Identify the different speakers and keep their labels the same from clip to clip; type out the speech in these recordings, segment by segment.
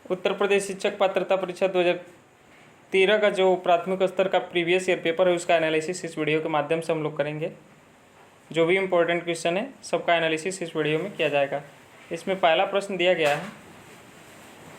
Speaker 1: उत्तर प्रदेश शिक्षक पात्रता परीक्षा 2013 का जो प्राथमिक स्तर का प्रीवियस ईयर पेपर है उसका एनालिसिस इस वीडियो के माध्यम से हम लोग करेंगे। जो भी इम्पोर्टेंट क्वेश्चन है सबका एनालिसिस इस वीडियो में किया जाएगा। इसमें पहला प्रश्न दिया गया है,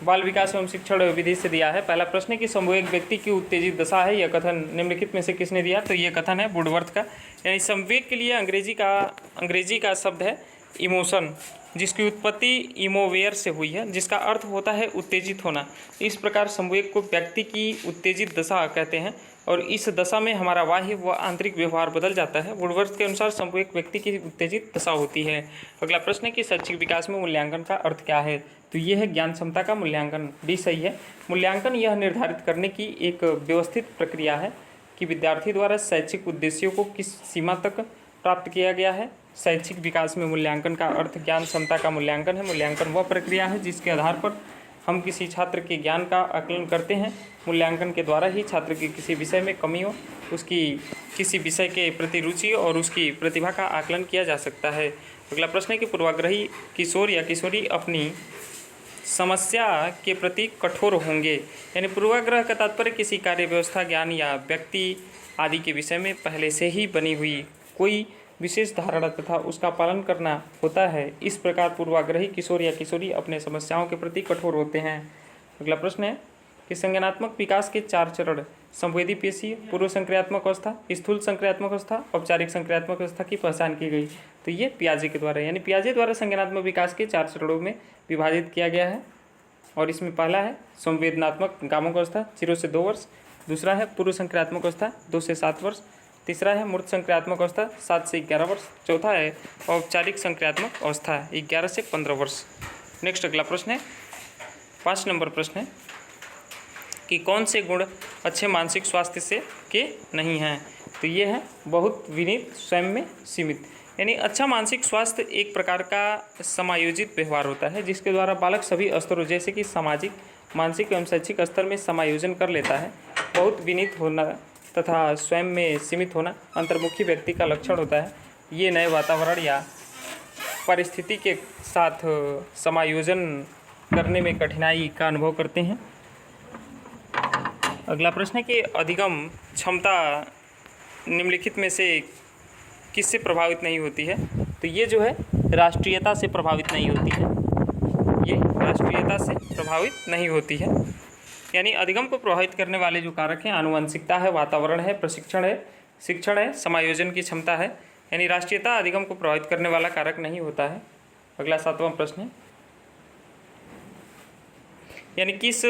Speaker 1: बाल विकास एवं शिक्षण विधि से दिया है। पहला प्रश्न है कि संवेग व्यक्ति की उत्तेजित दशा है। यह कथन निम्नलिखित में से किसने दिया? तो ये कथन है वुडवर्थ का। यानी संवेग के लिए अंग्रेजी का शब्द है इमोशन, जिसकी उत्पत्ति इमोवेयर से हुई है, जिसका अर्थ होता है उत्तेजित होना। इस प्रकार संवेग को व्यक्ति की उत्तेजित दशा कहते हैं और इस दशा में हमारा बाह्य व आंतरिक व्यवहार बदल जाता है। वुडवर्थ के अनुसार संवेग व्यक्ति की उत्तेजित दशा होती है। अगला प्रश्न है कि शैक्षिक विकास में मूल्यांकन का अर्थ क्या है? तो ये है ज्ञान क्षमता का मूल्यांकन। डी सही है। मूल्यांकन यह निर्धारित करने की एक व्यवस्थित प्रक्रिया है कि विद्यार्थी द्वारा शैक्षिक उद्देश्यों को किस सीमा तक प्राप्त किया गया है। शैक्षिक विकास में मूल्यांकन का अर्थ ज्ञान क्षमता का मूल्यांकन है। मूल्यांकन वह प्रक्रिया है जिसके आधार पर हम किसी छात्र के ज्ञान का आकलन करते हैं। मूल्यांकन के द्वारा ही छात्र की किसी विषय में कमियों, उसकी किसी विषय के प्रति रुचि और उसकी प्रतिभा का आकलन किया जा सकता है। अगला प्रश्न है कि पूर्वाग्रही किशोर या किशोरी अपनी समस्या के प्रति कठोर होंगे। यानी पूर्वाग्रह का तात्पर्य किसी कार्य व्यवस्था, ज्ञान या व्यक्ति आदि के विषय में पहले से ही बनी हुई कोई विशेष धारणा तथा उसका पालन करना होता है। इस प्रकार पूर्वाग्रही किशोर या किशोरी अपने समस्याओं के प्रति कठोर होते हैं। अगला प्रश्न है कि संज्ञानात्मक विकास के 4 चरण संवेदी पेशीय, पूर्व संक्रियात्मक अवस्था, स्थूल संक्रियात्मक अवस्था, औपचारिक संक्रियात्मक अवस्था की पहचान की गई। तो ये पियाजे के द्वारा, यानी पियाजे द्वारा संज्ञानात्मक विकास के 4 चरणों में विभाजित किया गया है। और इसमें पहला है संवेदनात्मक गामक अवस्था 0 से 2 वर्ष, दूसरा है पूर्व संक्रियात्मक अवस्था 2 से 7 वर्ष, तीसरा है मूर्त संक्रियात्मक अवस्था 7 से 11 वर्ष, चौथा है औपचारिक संक्रियात्मक अवस्था 11 से 15 वर्ष। नेक्स्ट अगला प्रश्न है 5 नंबर प्रश्न है कि कौन से गुण अच्छे मानसिक स्वास्थ्य से के नहीं हैं? तो ये है बहुत विनीत, स्वयं में सीमित। यानी अच्छा मानसिक स्वास्थ्य एक प्रकार का समायोजित व्यवहार होता है जिसके द्वारा बालक सभी स्तरों जैसे कि सामाजिक, मानसिक एवं शैक्षिक स्तर में समायोजन कर लेता है। बहुत विनीत होना तथा स्वयं में सीमित होना अंतर्मुखी व्यक्ति का लक्षण होता है। ये नए वातावरण या परिस्थिति के साथ समायोजन करने में कठिनाई का अनुभव करते हैं। अगला प्रश्न है कि अधिगम क्षमता निम्नलिखित में से किससे प्रभावित नहीं होती है? तो ये जो है राष्ट्रीयता से प्रभावित नहीं होती है। ये राष्ट्रीयता से प्रभावित नहीं होती है। यानी अधिगम को प्रभावित करने वाले जो कारक हैं आनुवंशिकता है, वातावरण है, प्रशिक्षण है, शिक्षण है, समायोजन की क्षमता है। यानी राष्ट्रीयता अधिगम को प्रभावित करने वाला कारक नहीं होता है। अगला 7वां प्रश्न है यानी किस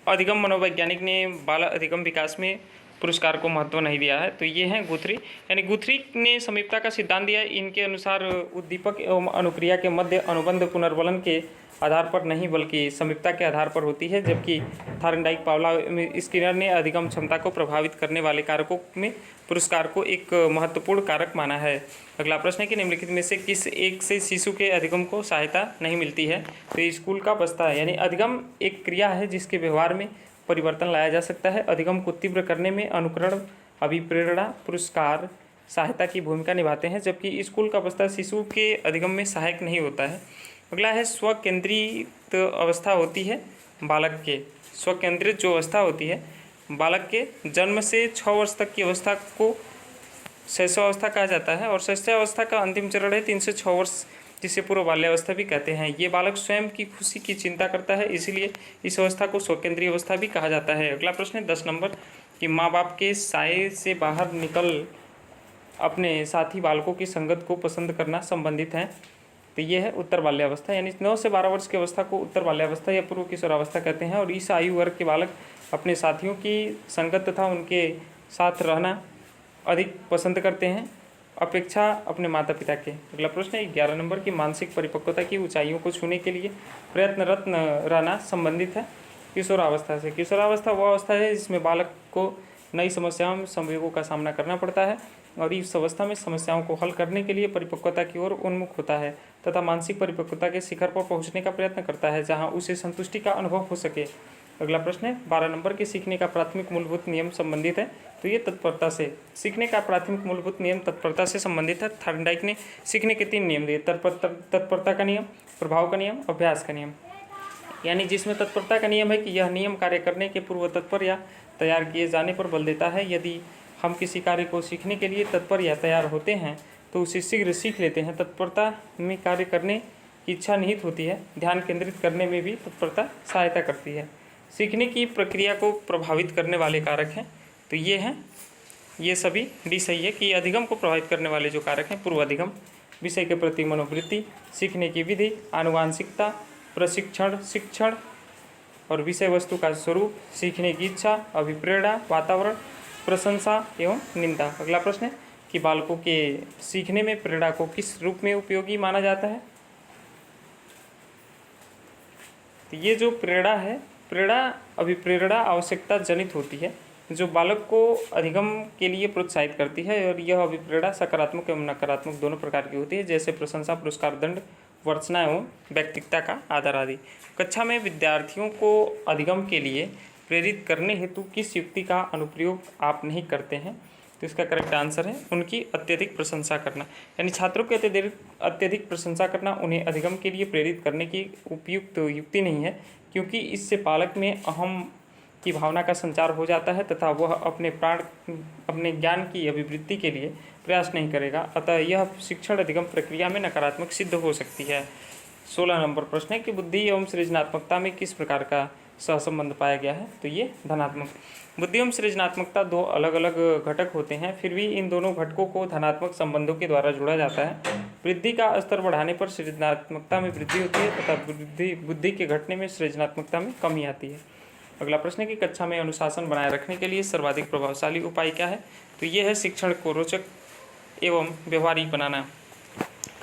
Speaker 1: अधिगम मनोवैज्ञानिक ने बाल अधिगम विकास में पुरस्कार को महत्व नहीं दिया है? तो ये हैं गुथरी। यानी गुथरी ने समीपता का सिद्धांत दिया। इनके अनुसार उद्दीपक एवं अनुक्रिया के मध्य अनुबंध पुनर्वलन के आधार पर नहीं बल्कि समीपता के आधार पर होती है, जबकि थार्नडाइक, पावला, स्किनर ने अधिगम क्षमता को प्रभावित करने वाले कारकों में पुरस्कार को एक महत्वपूर्ण कारक माना है। अगला प्रश्न है कि निम्नलिखित में से किस एक से शिशु के अधिगम को सहायता नहीं मिलती है? तो ये स्कूल का बस्ता है। यानी अधिगम एक क्रिया है जिसके व्यवहार में परिवर्तन लाया जा सकता है। अधिगम को तीव्र करने में अनुकरण, अभिप्रेरणा, पुरस्कार सहायता की भूमिका निभाते हैं, जबकि स्कूल का बस्ता शिशु के अधिगम में सहायक नहीं होता है। अगला है स्वकेंद्रित अवस्था होती है बालक के। स्वकेंद्रित जो अवस्था होती है बालक के जन्म से 6 वर्ष तक की अवस्था को शैशवावस्था कहा जाता है और शैशवावस्था का अंतिम चरण है 3 से 6 वर्ष, जिसे पूर्व बाल्यावस्था भी कहते हैं। ये बालक स्वयं की खुशी की चिंता करता है, इसलिए इस अवस्था को स्वकेंद्रीय अवस्था भी कहा जाता है। अगला प्रश्न है 10 नंबर कि माँ बाप के साये से बाहर निकल अपने साथी बालकों की संगत को पसंद करना संबंधित है। तो ये है उत्तर बाल्यावस्था। यानी 9 से 12 वर्ष की अवस्था को उत्तर बाल्यावस्था या पूर्व किशोरावस्था कहते हैं और इस आयु वर्ग के बालक अपने साथियों की संगत तथा उनके साथ रहना अधिक पसंद करते हैं अपेक्षा अपने माता पिता के। अगला प्रश्न है 11 नंबर की मानसिक परिपक्वता की ऊंचाइयों को छूने के लिए प्रयत्नरत रहना संबंधित है किशोरावस्था से। किशोरावस्था वह अवस्था है जिसमें बालक को नई समस्याओं, संवेगों का सामना करना पड़ता है और इस अवस्था में समस्याओं को हल करने के लिए परिपक्वता की ओर उन्मुख होता है तथा मानसिक परिपक्वता के शिखर पर पहुंचने का प्रयत्न करता है जहां उसे संतुष्टि का अनुभव हो सके। अगला प्रश्न है 12 नंबर के सीखने का प्राथमिक मूलभूत नियम संबंधित है। तो ये तत्परता से, सीखने का प्राथमिक मूलभूत नियम तत्परता से संबंधित है। थार्नडाइक ने सीखने के 3 नियम दिए, तत्परता का नियम, प्रभाव का नियम, अभ्यास का नियम। यानी जिसमें तत्परता का नियम है कि यह नियम कार्य करने के पूर्व तत्पर या तैयार किए जाने पर बल देता है। यदि हम किसी कार्य को सीखने के लिए तत्पर या तैयार होते हैं तो उसे शीघ्र सीख लेते हैं। तत्परता में कार्य करने की इच्छा निहित होती है। ध्यान केंद्रित करने में भी तत्परता सहायता करती है। सीखने की प्रक्रिया को प्रभावित करने वाले कारक हैं, तो ये हैं, ये सभी डी सही है कि अधिगम को प्रभावित करने वाले जो कारक हैं पूर्व अधिगम, विषय के प्रति मनोवृत्ति, सीखने की विधि, आनुवांशिकता, प्रशिक्षण, शिक्षण और विषय वस्तु का स्वरूप, सीखने की इच्छा, अभिप्रेरणा, वातावरण, प्रशंसा एवं निंदा। अगला प्रश्न है कि बालकों के सीखने में प्रेरणा को किस रूप में उपयोगी माना जाता है। तो ये जो प्रेरणा है, प्रेरणा अभिप्रेरणा आवश्यकता जनित होती है जो बालक को अधिगम के लिए प्रोत्साहित करती है, और यह अभिप्रेरणा सकारात्मक एवं नकारात्मक दोनों प्रकार की होती है, जैसे प्रशंसा, पुरस्कार, दंड, वर्चना एवं व्यक्तिगता का आदर आदि। कक्षा में विद्यार्थियों को अधिगम के लिए प्रेरित करने हेतु किस युक्ति का अनुप्रयोग आप नहीं करते हैं। तो इसका करेक्ट आंसर है उनकी अत्यधिक प्रशंसा करना। यानी छात्रों की अत्यधिक प्रशंसा करना उन्हें अधिगम के लिए प्रेरित करने की उपयुक्त युक्ति नहीं है, क्योंकि इससे बालक में अहम की भावना का संचार हो जाता है तथा वह अपने ज्ञान की अभिवृद्धि के लिए प्रयास नहीं करेगा। अतः यह शिक्षण अधिगम प्रक्रिया में नकारात्मक सिद्ध हो सकती है। 16 नंबर प्रश्न है कि बुद्धि एवं सृजनात्मकता में किस प्रकार का सहसंबंध पाया गया है। तो ये धनात्मक। बुद्धि एवं सृजनात्मकता दो अलग अलग घटक होते हैं, फिर भी इन दोनों घटकों को धनात्मक संबंधों के द्वारा जोड़ा जाता है। वृद्धि का स्तर बढ़ाने पर सृजनात्मकता में वृद्धि होती है तथा बुद्धि के घटने में सृजनात्मकता में कमी आती है। अगला प्रश्न है कि कक्षा में अनुशासन बनाए रखने के लिए सर्वाधिक प्रभावशाली उपाय क्या है। तो ये है शिक्षण को रोचक एवं व्यवहारिक बनाना।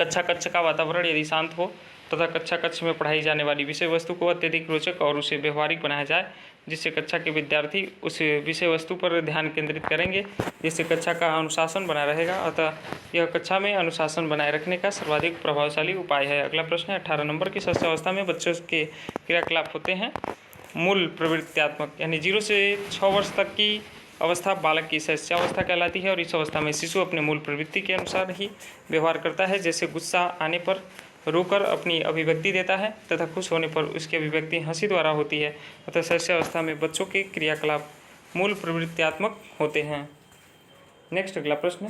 Speaker 1: कक्ष का वातावरण यदि शांत हो तथा कक्ष में पढ़ाई जाने वाली विषय वस्तु को अत्यधिक रोचक और उसे व्यवहारिक बनाया जाए, जिससे कक्षा के विद्यार्थी उस विषय वस्तु पर ध्यान केंद्रित करेंगे, जिससे कक्षा का अनुशासन बना रहेगा। अतः यह कक्षा में अनुशासन बनाए रखने का सर्वाधिक प्रभावशाली उपाय है। अगला प्रश्न है 18 नंबर की शस्त्रावस्था में बच्चों के क्रियाकलाप होते हैं मूल प्रवृत्त्यात्मक, यानी 0 से 6 वर्ष तक की अवस्था बालक की शैशवावस्था कहलाती है, और इस अवस्था में शिशु अपने मूल प्रवृत्ति के अनुसार ही व्यवहार करता है। जैसे गुस्सा आने पर रोकर अपनी अभिव्यक्ति देता है तथा खुश होने पर उसकी अभिव्यक्ति हंसी द्वारा होती है। अतः शैशवावस्था में बच्चों के क्रियाकलाप मूल प्रवृत्त्यात्मक होते हैं। नेक्स्ट अगला प्रश्न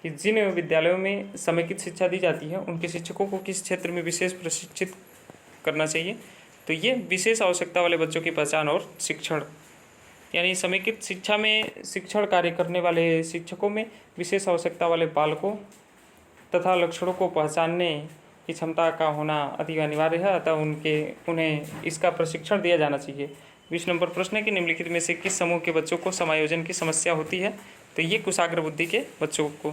Speaker 1: कि जिन विद्यालयों में समेकित शिक्षा दी जाती है उनके शिक्षकों को किस क्षेत्र में विशेष प्रशिक्षित करना चाहिए। तो ये विशेष आवश्यकता वाले बच्चों की पहचान और शिक्षण, यानी समेकित शिक्षा में शिक्षण कार्य करने वाले शिक्षकों में विशेष आवश्यकता वाले बालकों तथा लक्षणों को पहचानने की क्षमता का होना अति अनिवार्य है। अतः उन्हें इसका प्रशिक्षण दिया जाना चाहिए। 20 नंबर प्रश्न है कि निम्नलिखित में से किस समूह के बच्चों को समायोजन की समस्या होती है। तो ये कुशाग्र बुद्धि के बच्चों को,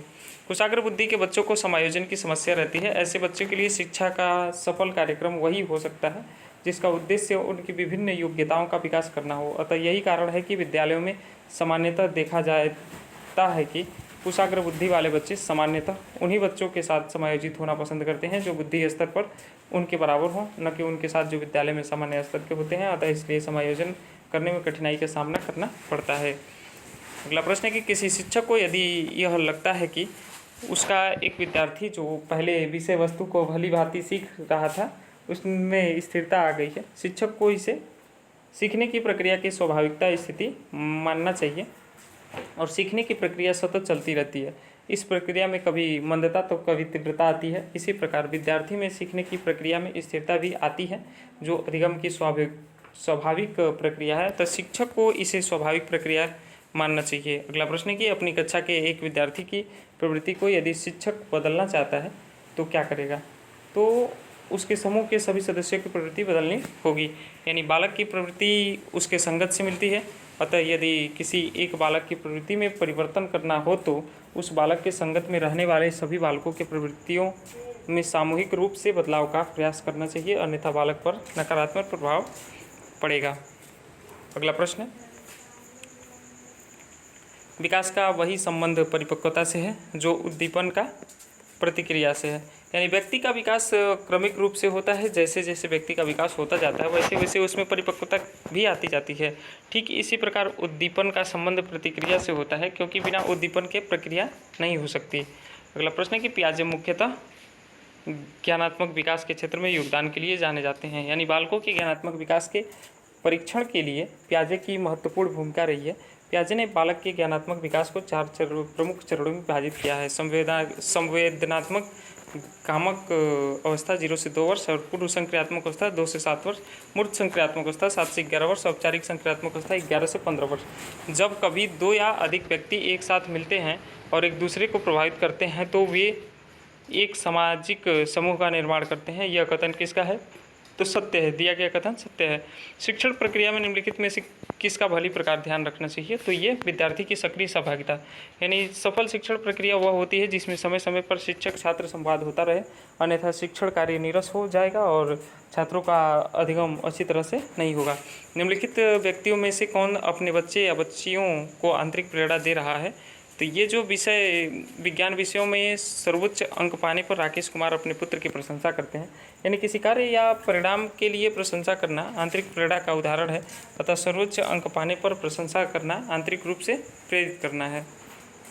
Speaker 1: कुशाग्र बुद्धि के बच्चों को समायोजन की समस्या रहती है। ऐसे बच्चों के लिए शिक्षा का सफल कार्यक्रम वही हो सकता है जिसका उद्देश्य उनकी विभिन्न योग्यताओं का विकास करना हो। अतः यही कारण है कि विद्यालयों में सामान्यतः देखा जाता है कि कुशाग्र बुद्धि वाले बच्चे सामान्यतः उन्हीं बच्चों के साथ समायोजित होना पसंद करते हैं जो बुद्धि स्तर पर उनके बराबर हों, न कि उनके साथ जो विद्यालय में सामान्य स्तर के होते हैं। अतः इसलिए समायोजन करने में कठिनाई का सामना करना पड़ता है। अगला प्रश्न है कि किसी शिक्षक को यदि यह लगता है कि उसका एक विद्यार्थी जो पहले विषय वस्तु को भली भांति सीख रहा था उसमें स्थिरता आ गई है, शिक्षक को इसे सीखने की प्रक्रिया की स्वाभाविकता स्थिति मानना चाहिए और सीखने की प्रक्रिया सतत चलती रहती है। इस प्रक्रिया में कभी मंदता तो कभी तीव्रता आती है। इसी प्रकार विद्यार्थी में सीखने की प्रक्रिया में स्थिरता भी आती है जो अधिगम की स्वाभाविक प्रक्रिया है, तो शिक्षक को इसे स्वाभाविक प्रक्रिया मानना चाहिए। अगला प्रश्न है कि अपनी कक्षा के एक विद्यार्थी की प्रवृत्ति को यदि शिक्षक बदलना चाहता है तो क्या करेगा। तो उसके समूह के सभी सदस्यों की प्रवृत्ति बदलनी होगी, यानी बालक की प्रवृत्ति उसके संगत से मिलती है। अतः यदि किसी एक बालक की प्रवृत्ति में परिवर्तन करना हो तो उस बालक के संगत में रहने वाले सभी बालकों की प्रवृत्तियों में सामूहिक रूप से बदलाव का प्रयास करना चाहिए, अन्यथा बालक पर नकारात्मक प्रभाव पड़ेगा। अगला प्रश्न, विकास का वही संबंध परिपक्वता से है जो उद्दीपन का प्रतिक्रिया से है, यानी व्यक्ति का विकास क्रमिक रूप से होता है। जैसे जैसे व्यक्ति का विकास होता जाता है वैसे वैसे उसमें परिपक्वता भी आती जाती है। ठीक इसी प्रकार उद्दीपन का संबंध प्रतिक्रिया से होता है, क्योंकि बिना उद्दीपन के प्रक्रिया नहीं हो सकती। अगला प्रश्न है कि पियाजे मुख्यतः ज्ञानात्मक विकास के क्षेत्र में योगदान के लिए जाने जाते हैं। यानी बालकों के ज्ञानात्मक विकास के परीक्षण के लिए पियाजे की महत्वपूर्ण भूमिका रही है। पियाजे ने बालक के ज्ञानात्मक विकास को 4 प्रमुख चरणों में विभाजित किया है। संवेदनात्मक कामक अवस्था 0 से 2 वर्ष और पूर्व संक्रियात्मक अवस्था 2 से 7 वर्ष, मूर्त संक्रियात्मक अवस्था 7 से 11 वर्ष, औपचारिक संक्रियात्मक अवस्था 11 से 15 वर्ष। जब कभी 2 या अधिक व्यक्ति एक साथ मिलते हैं और एक दूसरे को प्रभावित करते हैं तो वे एक सामाजिक समूह का निर्माण करते हैं। यह कथन किसका है? तो सत्य है। दिया गया कथन सत्य है। शिक्षण प्रक्रिया में निम्नलिखित में से किसका भली प्रकार ध्यान रखना चाहिए? तो ये विद्यार्थी की सक्रिय सहभागिता। यानी सफल शिक्षण प्रक्रिया वह होती है जिसमें समय समय पर शिक्षक छात्र संवाद होता रहे, अन्यथा शिक्षण कार्य नीरस हो जाएगा और छात्रों का अधिगम अच्छी तरह से नहीं होगा। निम्नलिखित व्यक्तियों में से कौन अपने बच्चे या बच्चियों को आंतरिक प्रेरणा दे रहा है? तो ये जो विषय विज्ञान विषयों में सर्वोच्च अंक पाने पर राकेश कुमार अपने पुत्र की प्रशंसा करते हैं। यानी किसी कार्य या परिणाम के लिए प्रशंसा करना आंतरिक प्रेरणा का उदाहरण है, अतः सर्वोच्च अंक पाने पर प्रशंसा करना आंतरिक रूप से प्रेरित करना है।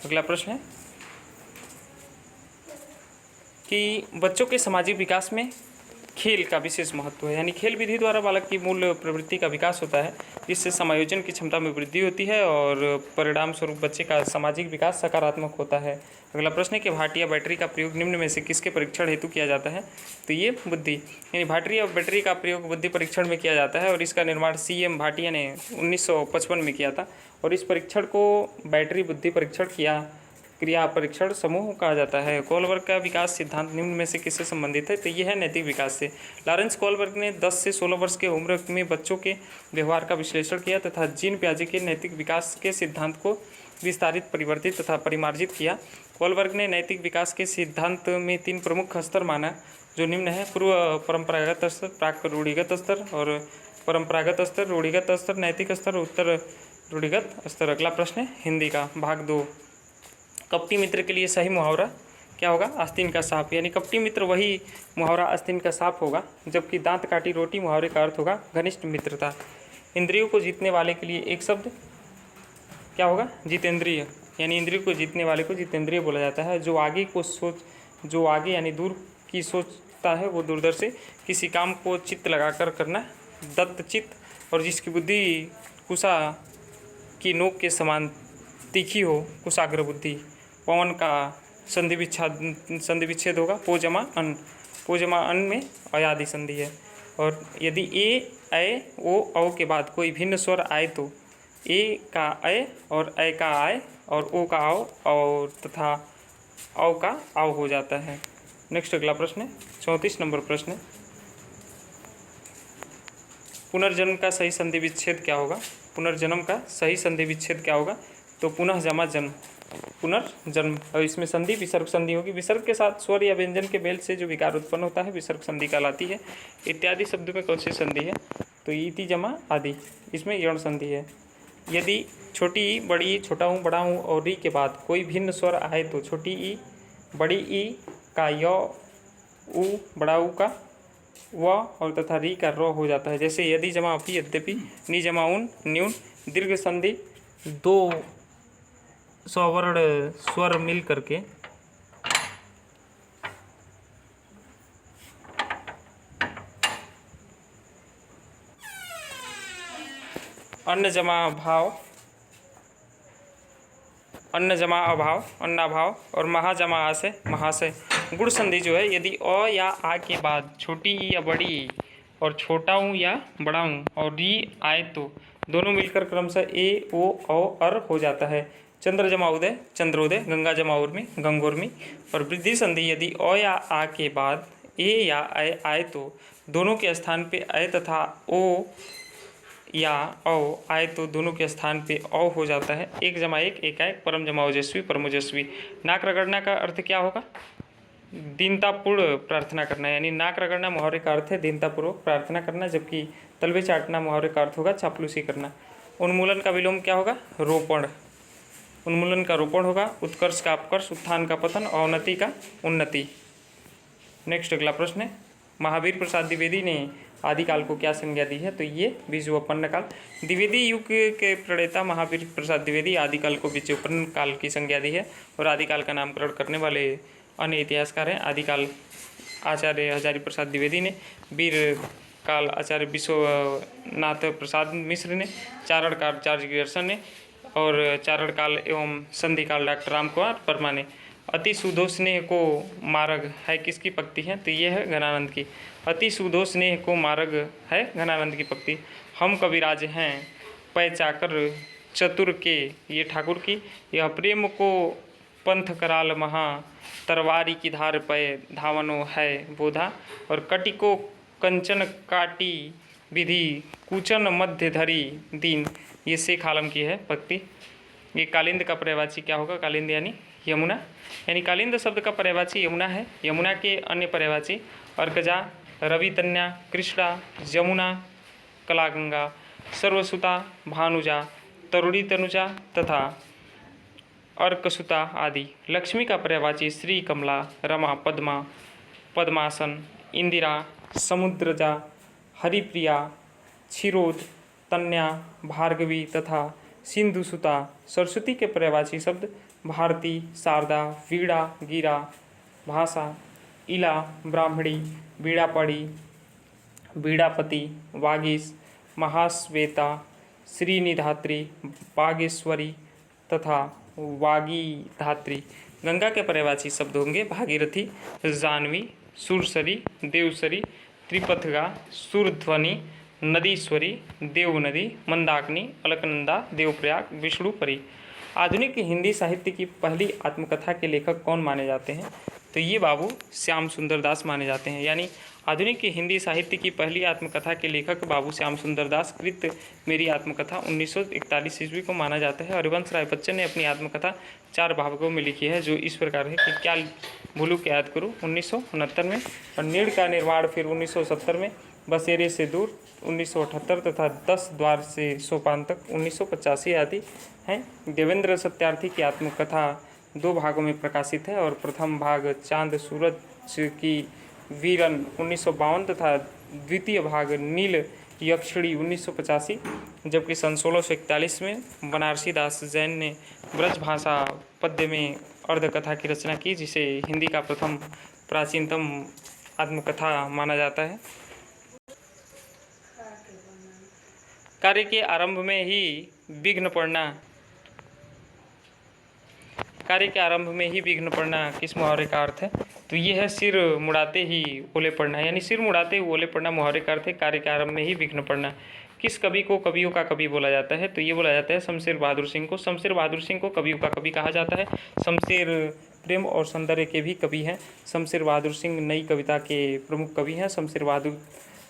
Speaker 1: अगला प्रश्न है कि बच्चों के सामाजिक विकास में खेल का विशेष महत्व है। यानी खेल विधि द्वारा बालक की मूल प्रवृत्ति का विकास होता है, जिससे समायोजन की क्षमता में वृद्धि होती है और परिणाम स्वरूप बच्चे का सामाजिक विकास सकारात्मक होता है। अगला प्रश्न है कि भाटी या बैटरी का प्रयोग निम्न में से किसके परीक्षण हेतु किया जाता है? तो ये बुद्धि, यानी भाटी या बैटरी का प्रयोग बुद्धि परीक्षण में किया जाता है और इसका निर्माण CM भाटिया ने 1955 में किया था और इस परीक्षण को बैटरी बुद्धि परीक्षण क्रिया परीक्षण समूह कहा जाता है। कोलबर्ग का विकास सिद्धांत निम्न में से किससे संबंधित है? तो यह है नैतिक विकास से। लॉरेंस कोलबर्ग ने 10 से 16 वर्ष के उम्र में बच्चों के व्यवहार का विश्लेषण किया तथा जीन पियाजे के नैतिक विकास के सिद्धांत को विस्तारित, परिवर्तित तथा परिमार्जित किया। कोलबर्ग ने नैतिक विकास के सिद्धांत में 3 प्रमुख स्तर माना, जो निम्न है: पूर्व परंपरागत स्तर, प्राक रूढ़िगत स्तर और परंपरागत स्तर, रूढ़िगत स्तर, नैतिक स्तर, उत्तर रूढ़िगत स्तर। अगला प्रश्न है हिंदी का भाग 2। कपटी मित्र के लिए सही मुहावरा क्या होगा? आस्तीन का सांप। यानी कपटी मित्र वही मुहावरा आस्तीन का सांप होगा, जबकि दांत काटी रोटी मुहावरे का अर्थ होगा घनिष्ठ मित्रता। इंद्रियों को जीतने वाले के लिए एक शब्द क्या होगा? जितेंद्रिय। यानी इंद्रियों को जीतने वाले को जितेंद्रिय बोला जाता है। जो आगे यानी दूर की सोचता है वो दूरदर्शी, किसी काम को चित्त लगाकर करना दत्तचित्त, और जिसकी बुद्धि कुशा की नोक के समान तीखी हो कुशाग्र बुद्धि। पवन का संधि विच्छेद होगा पो जमा अन में अयादि संधि है। और यदि ए, ऐ, ओ, औ के बाद कोई भिन्न स्वर आए तो ए का ऐ और ऐ का आय और ओ का आओ और तथा औ का आओ हो जाता है। नेक्स्ट अगला प्रश्न है 34 नंबर प्रश्न है, पुनर्जन्म का सही संधि विच्छेद क्या होगा? पुनर्जन्म का सही संधि विच्छेद क्या होगा? तो पुनः जमा जन्म, पुनर्जन्म। और इसमें संधि विसर्ग संधि होगी। विसर्ग के साथ स्वर या व्यंजन के मेल से जो विकार उत्पन्न होता है विसर्ग संधि कहलाती है। इत्यादि शब्द में कौन सी संधि है? तो इति जमा आदि, इसमें यौन संधि है। यदि छोटी ई, बड़ी ई, छोटा हूँ, बड़ा हूँ और री के बाद कोई भिन्न स्वर आए तो छोटी ई, बड़ी ई का य, उ, बड़ा उ का व और तथा री का र हो जाता है। जैसे यदि जमा अपि, यद्यपि, नि जमा उन, न्यून। दीर्घ संधि 2 स्वर्ण स्वर मिल करके अन्न जमा भाव, अन्न जमा अभाव, अन्नाभाव और महाजमा आशय, महाशय। गुण संधि जो है, यदि अ या आ के बाद छोटी ई या बड़ी ई और छोटा हूँ या बड़ा हूँ और री आए तो दोनों मिलकर क्रमशः ए, ओ, औ, अर हो जाता है। चंद्र जमा उदय, चंद्रोदय। गंगा जमा उर्मी, गंगोर्मी। और वृद्धि संधि, यदि अ या आ के बाद ए या ऐ आए तो दोनों के स्थान पे ऐ तथा ओ या औ आए तो दोनों के स्थान पे औ हो जाता है। एक जमा एक, एकाएक। परम जमा ओजस्वी, परमोजस्वी। नाक रगड़ना का अर्थ क्या होगा? दीनतापूर्ण प्रार्थना करना। यानी नाक रगड़ना मुहावरे का अर्थ है दीनतापूर्वक प्रार्थना करना, जबकि तलवे चाटना मुहावरे का अर्थ होगा चापलूसी करना। उन्मूलन का विलोम क्या होगा? रोपण। उन्मूलन का रोपण होगा। उत्कर्ष का अपकर्ष, उत्थान का पतन, अवनति का उन्नति। नेक्स्ट अगला प्रश्न है, महावीर प्रसाद द्विवेदी ने आदिकाल को क्या संज्ञा दी है? तो ये बीजोपन्न काल। द्विवेदी युग के प्रणेता महावीर प्रसाद द्विवेदी आदिकाल को बीजोपन्न काल की संज्ञा दी है और आदिकाल का नामकरण करने वाले अन्य इतिहासकार हैं। आदिकाल आचार्य हजारी प्रसाद द्विवेदी ने, वीर काल आचार्य विश्वनाथ प्रसाद मिश्र ने, चारण काल जॉर्ज ग्रियर्सन ने और चारण काल एवं संधि काल डॉक्टर राम कुमार वर्मा ने। अति सुधो स्नेह को मार्ग है किसकी पंक्ति है? तो ये है घनानंद की। अति सुधो स्नेह को मार्ग है घनानंद की पंक्ति। हम कविराज हैं पै चाकर चतुर के, ये ठाकुर की। यह प्रेम को पंथ कराल महा, तरवारी की धार पै धावनो है बोधा। और कटि को कंचन काटी विधि, कुचन मध्य धरी दीन, ये शेख आलम की है पंक्ति। ये कालिंद का पर्यायवाची क्या होगा? कालिंद यानी यमुना, यानी कालिंद शब्द का पर्यायवाची यमुना है। यमुना के अन्य पर्यायवाची अर्कजा, रवितन्या, कृष्णा, यमुना, कलागंगा, सर्वसुता, भानुजा, तरुणी तनुजा तथा अर्कसुता आदि। लक्ष्मी का पर्यायवाची श्री, कमला, रमा, पद्मा, पद्मासन, इंदिरा, समुद्रजा, हरिप्रिया, क्षीरोद, तन्या, भार्गवी तथा सिंधुसुता। सरस्वती के पर्यायवाची शब्द भारती, शारदा, वीणा, गिरा, भाषा, इला, ब्राह्मणी, वीणापड़ी, वीणापति, वागीश, महाश्वेता, श्रीनिधात्री, बागेश्वरी तथा वागीधात्री। गंगा के पर्यायवाची शब्द होंगे भागीरथी, जाह्नवी, सुरसरी, देवसरी, त्रिपथगा, सुरध्वनि, नदीश्वरी, देवनदी, मंदाकिनी, अलकनंदा, देवप्रयाग, विष्णुपरी। आधुनिक हिंदी साहित्य की पहली आत्मकथा के लेखक कौन माने जाते हैं? तो ये बाबू श्याम सुंदर दास माने जाते हैं। यानी आधुनिक हिंदी साहित्य की पहली आत्मकथा के लेखक बाबू श्याम सुंदर दास कृत मेरी आत्मकथा 1941 ईस्वी को माना जाता है। हरिवंश राय बच्चन ने अपनी आत्मकथा 4 भागों में लिखी है, जो इस प्रकार है कि क्या भूलू क्या याद करूँ 1969 में, और नीड़ का निर्माण फिर 1970 में, बसेरे से दूर 1978 तथा 10 द्वार से सोपान तक 1985 आदि हैं। देवेंद्र सत्यार्थी की आत्मकथा 2 भागों में प्रकाशित है और प्रथम भाग चांद सूरज की वीरन 1952 तथा द्वितीय भाग नील यक्षिणी 1985, जबकि सन 1641 में बनारसी दास जैन ने ब्रज भाषा पद्य में अर्धकथा की रचना की, जिसे हिंदी का प्रथम प्राचीनतम आत्मकथा माना जाता है। कार्य के आरंभ में ही विघ्न पड़ना किस मुहावरे का अर्थ है? तो ये है सिर मुड़ाते ही ओले पड़ना, यानी सिर मुड़ाते ही ओले पड़ना मुहावरे का अर्थ है कार्य के आरंभ में ही विघ्न पड़ना। किस कवि को कवियों का कवि बोला जाता है? तो ये बोला जाता है शमशेर बहादुर सिंह को। शमशेर बहादुर सिंह को कवियों का कवि कहा जाता है। शमशेर प्रेम और सौंदर्य के भी कवि हैं। शमशेर बहादुर सिंह नई कविता के प्रमुख कवि हैं। शमशेर बहादुर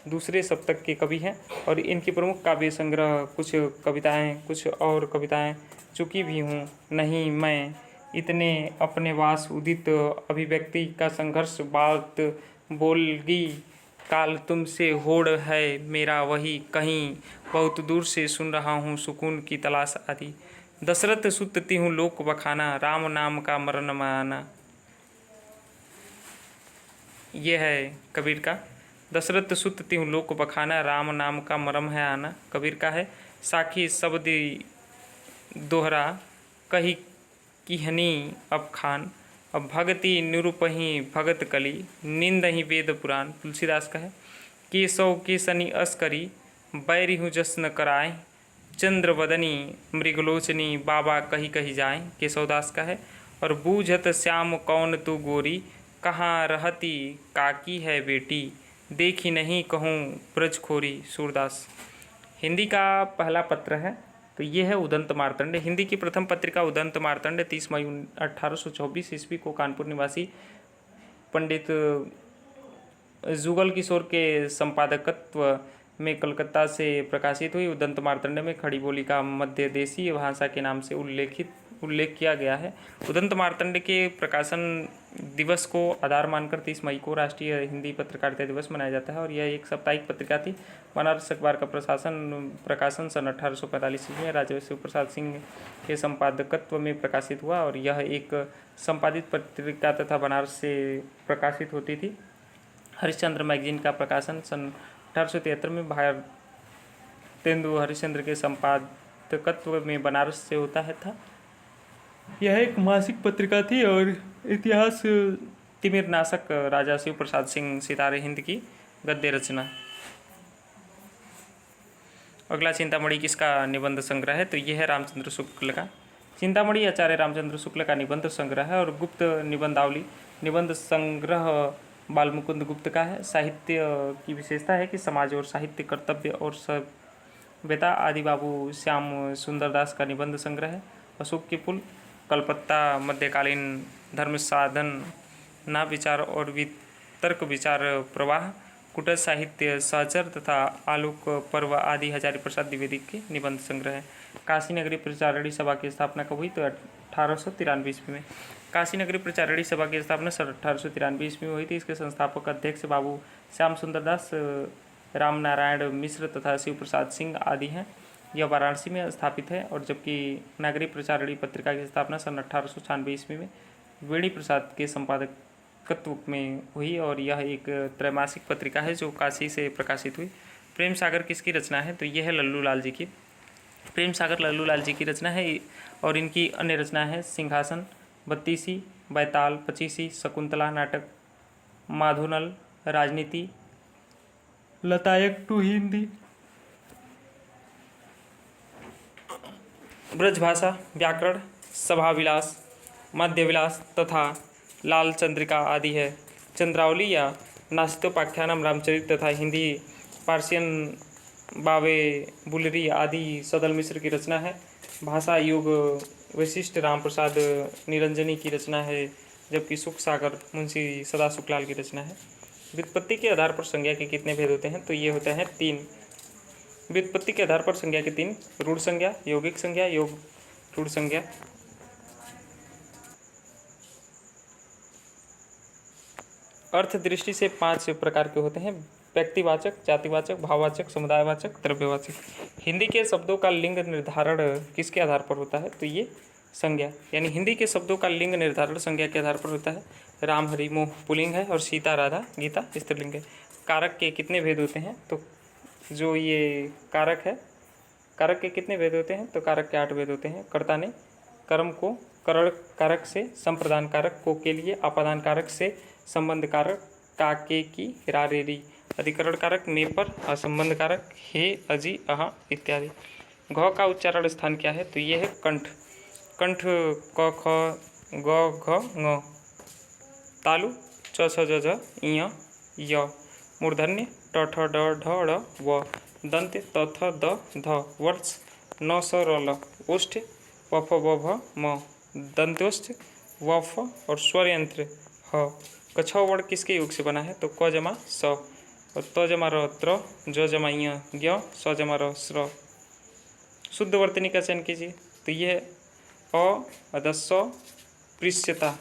Speaker 1: दूसरे सप्तक के कवि हैं और इनकी प्रमुख काव्य संग्रह कुछ कविताएं, कुछ और कविताएं चुकी भी हूँ, नहीं मैं, इतने अपने वास उदित, अभिव्यक्ति का संघर्ष, बात बोलगी, काल तुमसे होड़ है मेरा वही कहीं, बहुत दूर से सुन रहा हूँ सुकून की तलाश आदि। दशरथ सुतती हूँ लोक बखाना, राम नाम का मरण माना। यह है कबीर का। दशरथ सुतती हूँ लोक बखाना, राम नाम का मरम है आना, कबीर का है। साखी शब्द दोहरा कही किहनी अब खान, अब भगति निरूपही भगत कली, निंद ही वेद पुराण, तुलसीदास का है। केशव केसनी अस्करी, बैरी हूँ जश्न कराए, चंद्र वदनी मृगलोचनी, बाबा कही कही जाए, केशवदास का है। और बूझत श्याम कौन तू गोरी, कहाँ रहती काकी है बेटी, देखी नहीं कहूँ ब्रजखोरी, सूरदास। हिंदी का पहला पत्र है तो ये है उदंत मार्तंड। हिंदी की प्रथम पत्रिका उदंत मार्तंड 30 मई 1824 ईस्वी को कानपुर निवासी पंडित जुगल किशोर के संपादकत्व में कलकत्ता से प्रकाशित हुई। उदंत मार्तंड में खड़ी बोली का मध्य देशीय भाषा के नाम से उल्लेख किया गया है। उदंत मार्तंड के प्रकाशन दिवस को आधार मानकर 30 मई को राष्ट्रीय हिंदी पत्रकारिता दिवस मनाया जाता है और यह एक साप्ताहिक पत्रिका थी। बनारस अखबार का प्रकाशन सन 1845 में राजा शिव प्रसाद सिंह के संपादकत्व में प्रकाशित हुआ और यह एक संपादित पत्रिका तथा बनारस से प्रकाशित होती थी। हरिश्चंद्र मैगजीन का प्रकाशन सन 1873 में भारतेंदु हरिश्चंद्र के संपादकत्व में बनारस से होता है था। यह एक मासिक पत्रिका थी और इतिहास तिमिरनाशक राजा शिव प्रसाद सिंह सितारे हिंद की गद्य रचना। अगला चिंतामणि किसका निबंध संग्रह है? तो यह है रामचंद्र शुक्ल का। चिंतामणि आचार्य रामचंद्र शुक्ल का निबंध संग्रह है और गुप्त निबंधावली निबंध संग्रह बालमुकुंद गुप्त का है। साहित्य की विशेषता है कि समाज और साहित्य, कर्तव्य और सभ्यता आदि बाबू श्याम सुंदरदास का निबंध संग्रह है। अशोक के पुल, कलपत्ता, मध्यकालीन धर्म साधना विचार और वितर्क विचार प्रवाह, कुटज साहित्य सहचर तथा आलोक पर्व आदि हजारी प्रसाद द्विवेदी के निबंध संग्रह है। काशी नगरी प्रचारणी सभा की स्थापना कब हुई? तो 1893 ईस्वी में। काशी नगरी प्रचारणी सभा की स्थापना सन 1893 ईस्वी में हुई थी। इसके संस्थापक अध्यक्ष बाबू श्याम सुंदर दास, राम नारायण मिश्र तथा शिव प्रसाद सिंह आदि हैं। यह वाराणसी में स्थापित है। और जबकि नागरी प्रचारणी पत्रिका की स्थापना सन 1896 ईस्वी में वेणी प्रसाद के संपादकत्व में हुई और यह एक त्रैमासिक पत्रिका है जो काशी से प्रकाशित हुई। प्रेम सागर किसकी रचना है? तो यह है लल्लू लाल जी की। प्रेम सागर लल्लू लाल जी की रचना है और इनकी अन्य रचना है सिंहासन, बत्तीसी, बैताल, पचीसी, शकुंतला नाटक, माधोनल, राजनीति, लतायक टू हिंदी, ब्रजभाषा, व्याकरण, सभाविलास, मध्यविलास तथा लाल चंद्रिका आदि है। चंद्रावली या नासितोपाख्यानम, रामचरित तथा हिंदी पार्सियन बावे बुलरी आदि सदल मिश्र की रचना है। भाषा योग वशिष्ठ राम प्रसाद निरंजनी की रचना है, जबकि सुख सागर मुंशी सदा सुखलाल की रचना है। व्युत्पत्ति के आधार पर संज्ञा के कितने भेद होते हैं? तो ये होते हैं 3। व्युत्पत्ति के आधार पर संज्ञा के 3: रूढ़ संज्ञा, यौगिक संज्ञा, योग रूढ़ संज्ञा। अर्थ दृष्टि से 5 प्रकार के होते हैं: व्यक्तिवाचक, जातिवाचक, भाववाचक, समुदायवाचक, द्रव्यवाचक। हिंदी के शब्दों का लिंग निर्धारण किसके आधार पर होता है? तो ये संज्ञा, यानी हिंदी के शब्दों का लिंग निर्धारण संज्ञा के आधार पर होता है। राम, हरि, मोह पुल्लिंग है और सीता, राधा, गीता स्त्रीलिंग है। कारक के कितने भेद होते हैं? तो जो ये कारक है, कारक के कितने भेद होते हैं? तो कारक के 8 भेद होते हैं। कर्ता ने कर्म को करण कारक से, संप्रदान कारक को के लिए, आपादान कारक से, संबंध कारक काके की रारेरी, अधिकरण कारक में पर, असंबंध कारक हे, अजी, अहा इत्यादि। घ का उच्चारण स्थान क्या है? तो ये है कंठ। कंठ क ख ग घ ङ। तालु च छ ज झ ञ य। मूर्धन्य ट ठ ड ढ ड़ व। दंत्य त थ द ध। वर्ष न स र ल। ओष्ठ व फ व भ म। दंत्योष्ठ व फ और स्वर यंत्र ह। कछव वर्ण किसके योग से बना है? तो क जमा स और त जमा र त्र, ज जमा य ज्ञ, स जमा र स्र। शुद्ध वर्तनी का चयन कीजिए। तो ये अ अदस्स पृश्यता।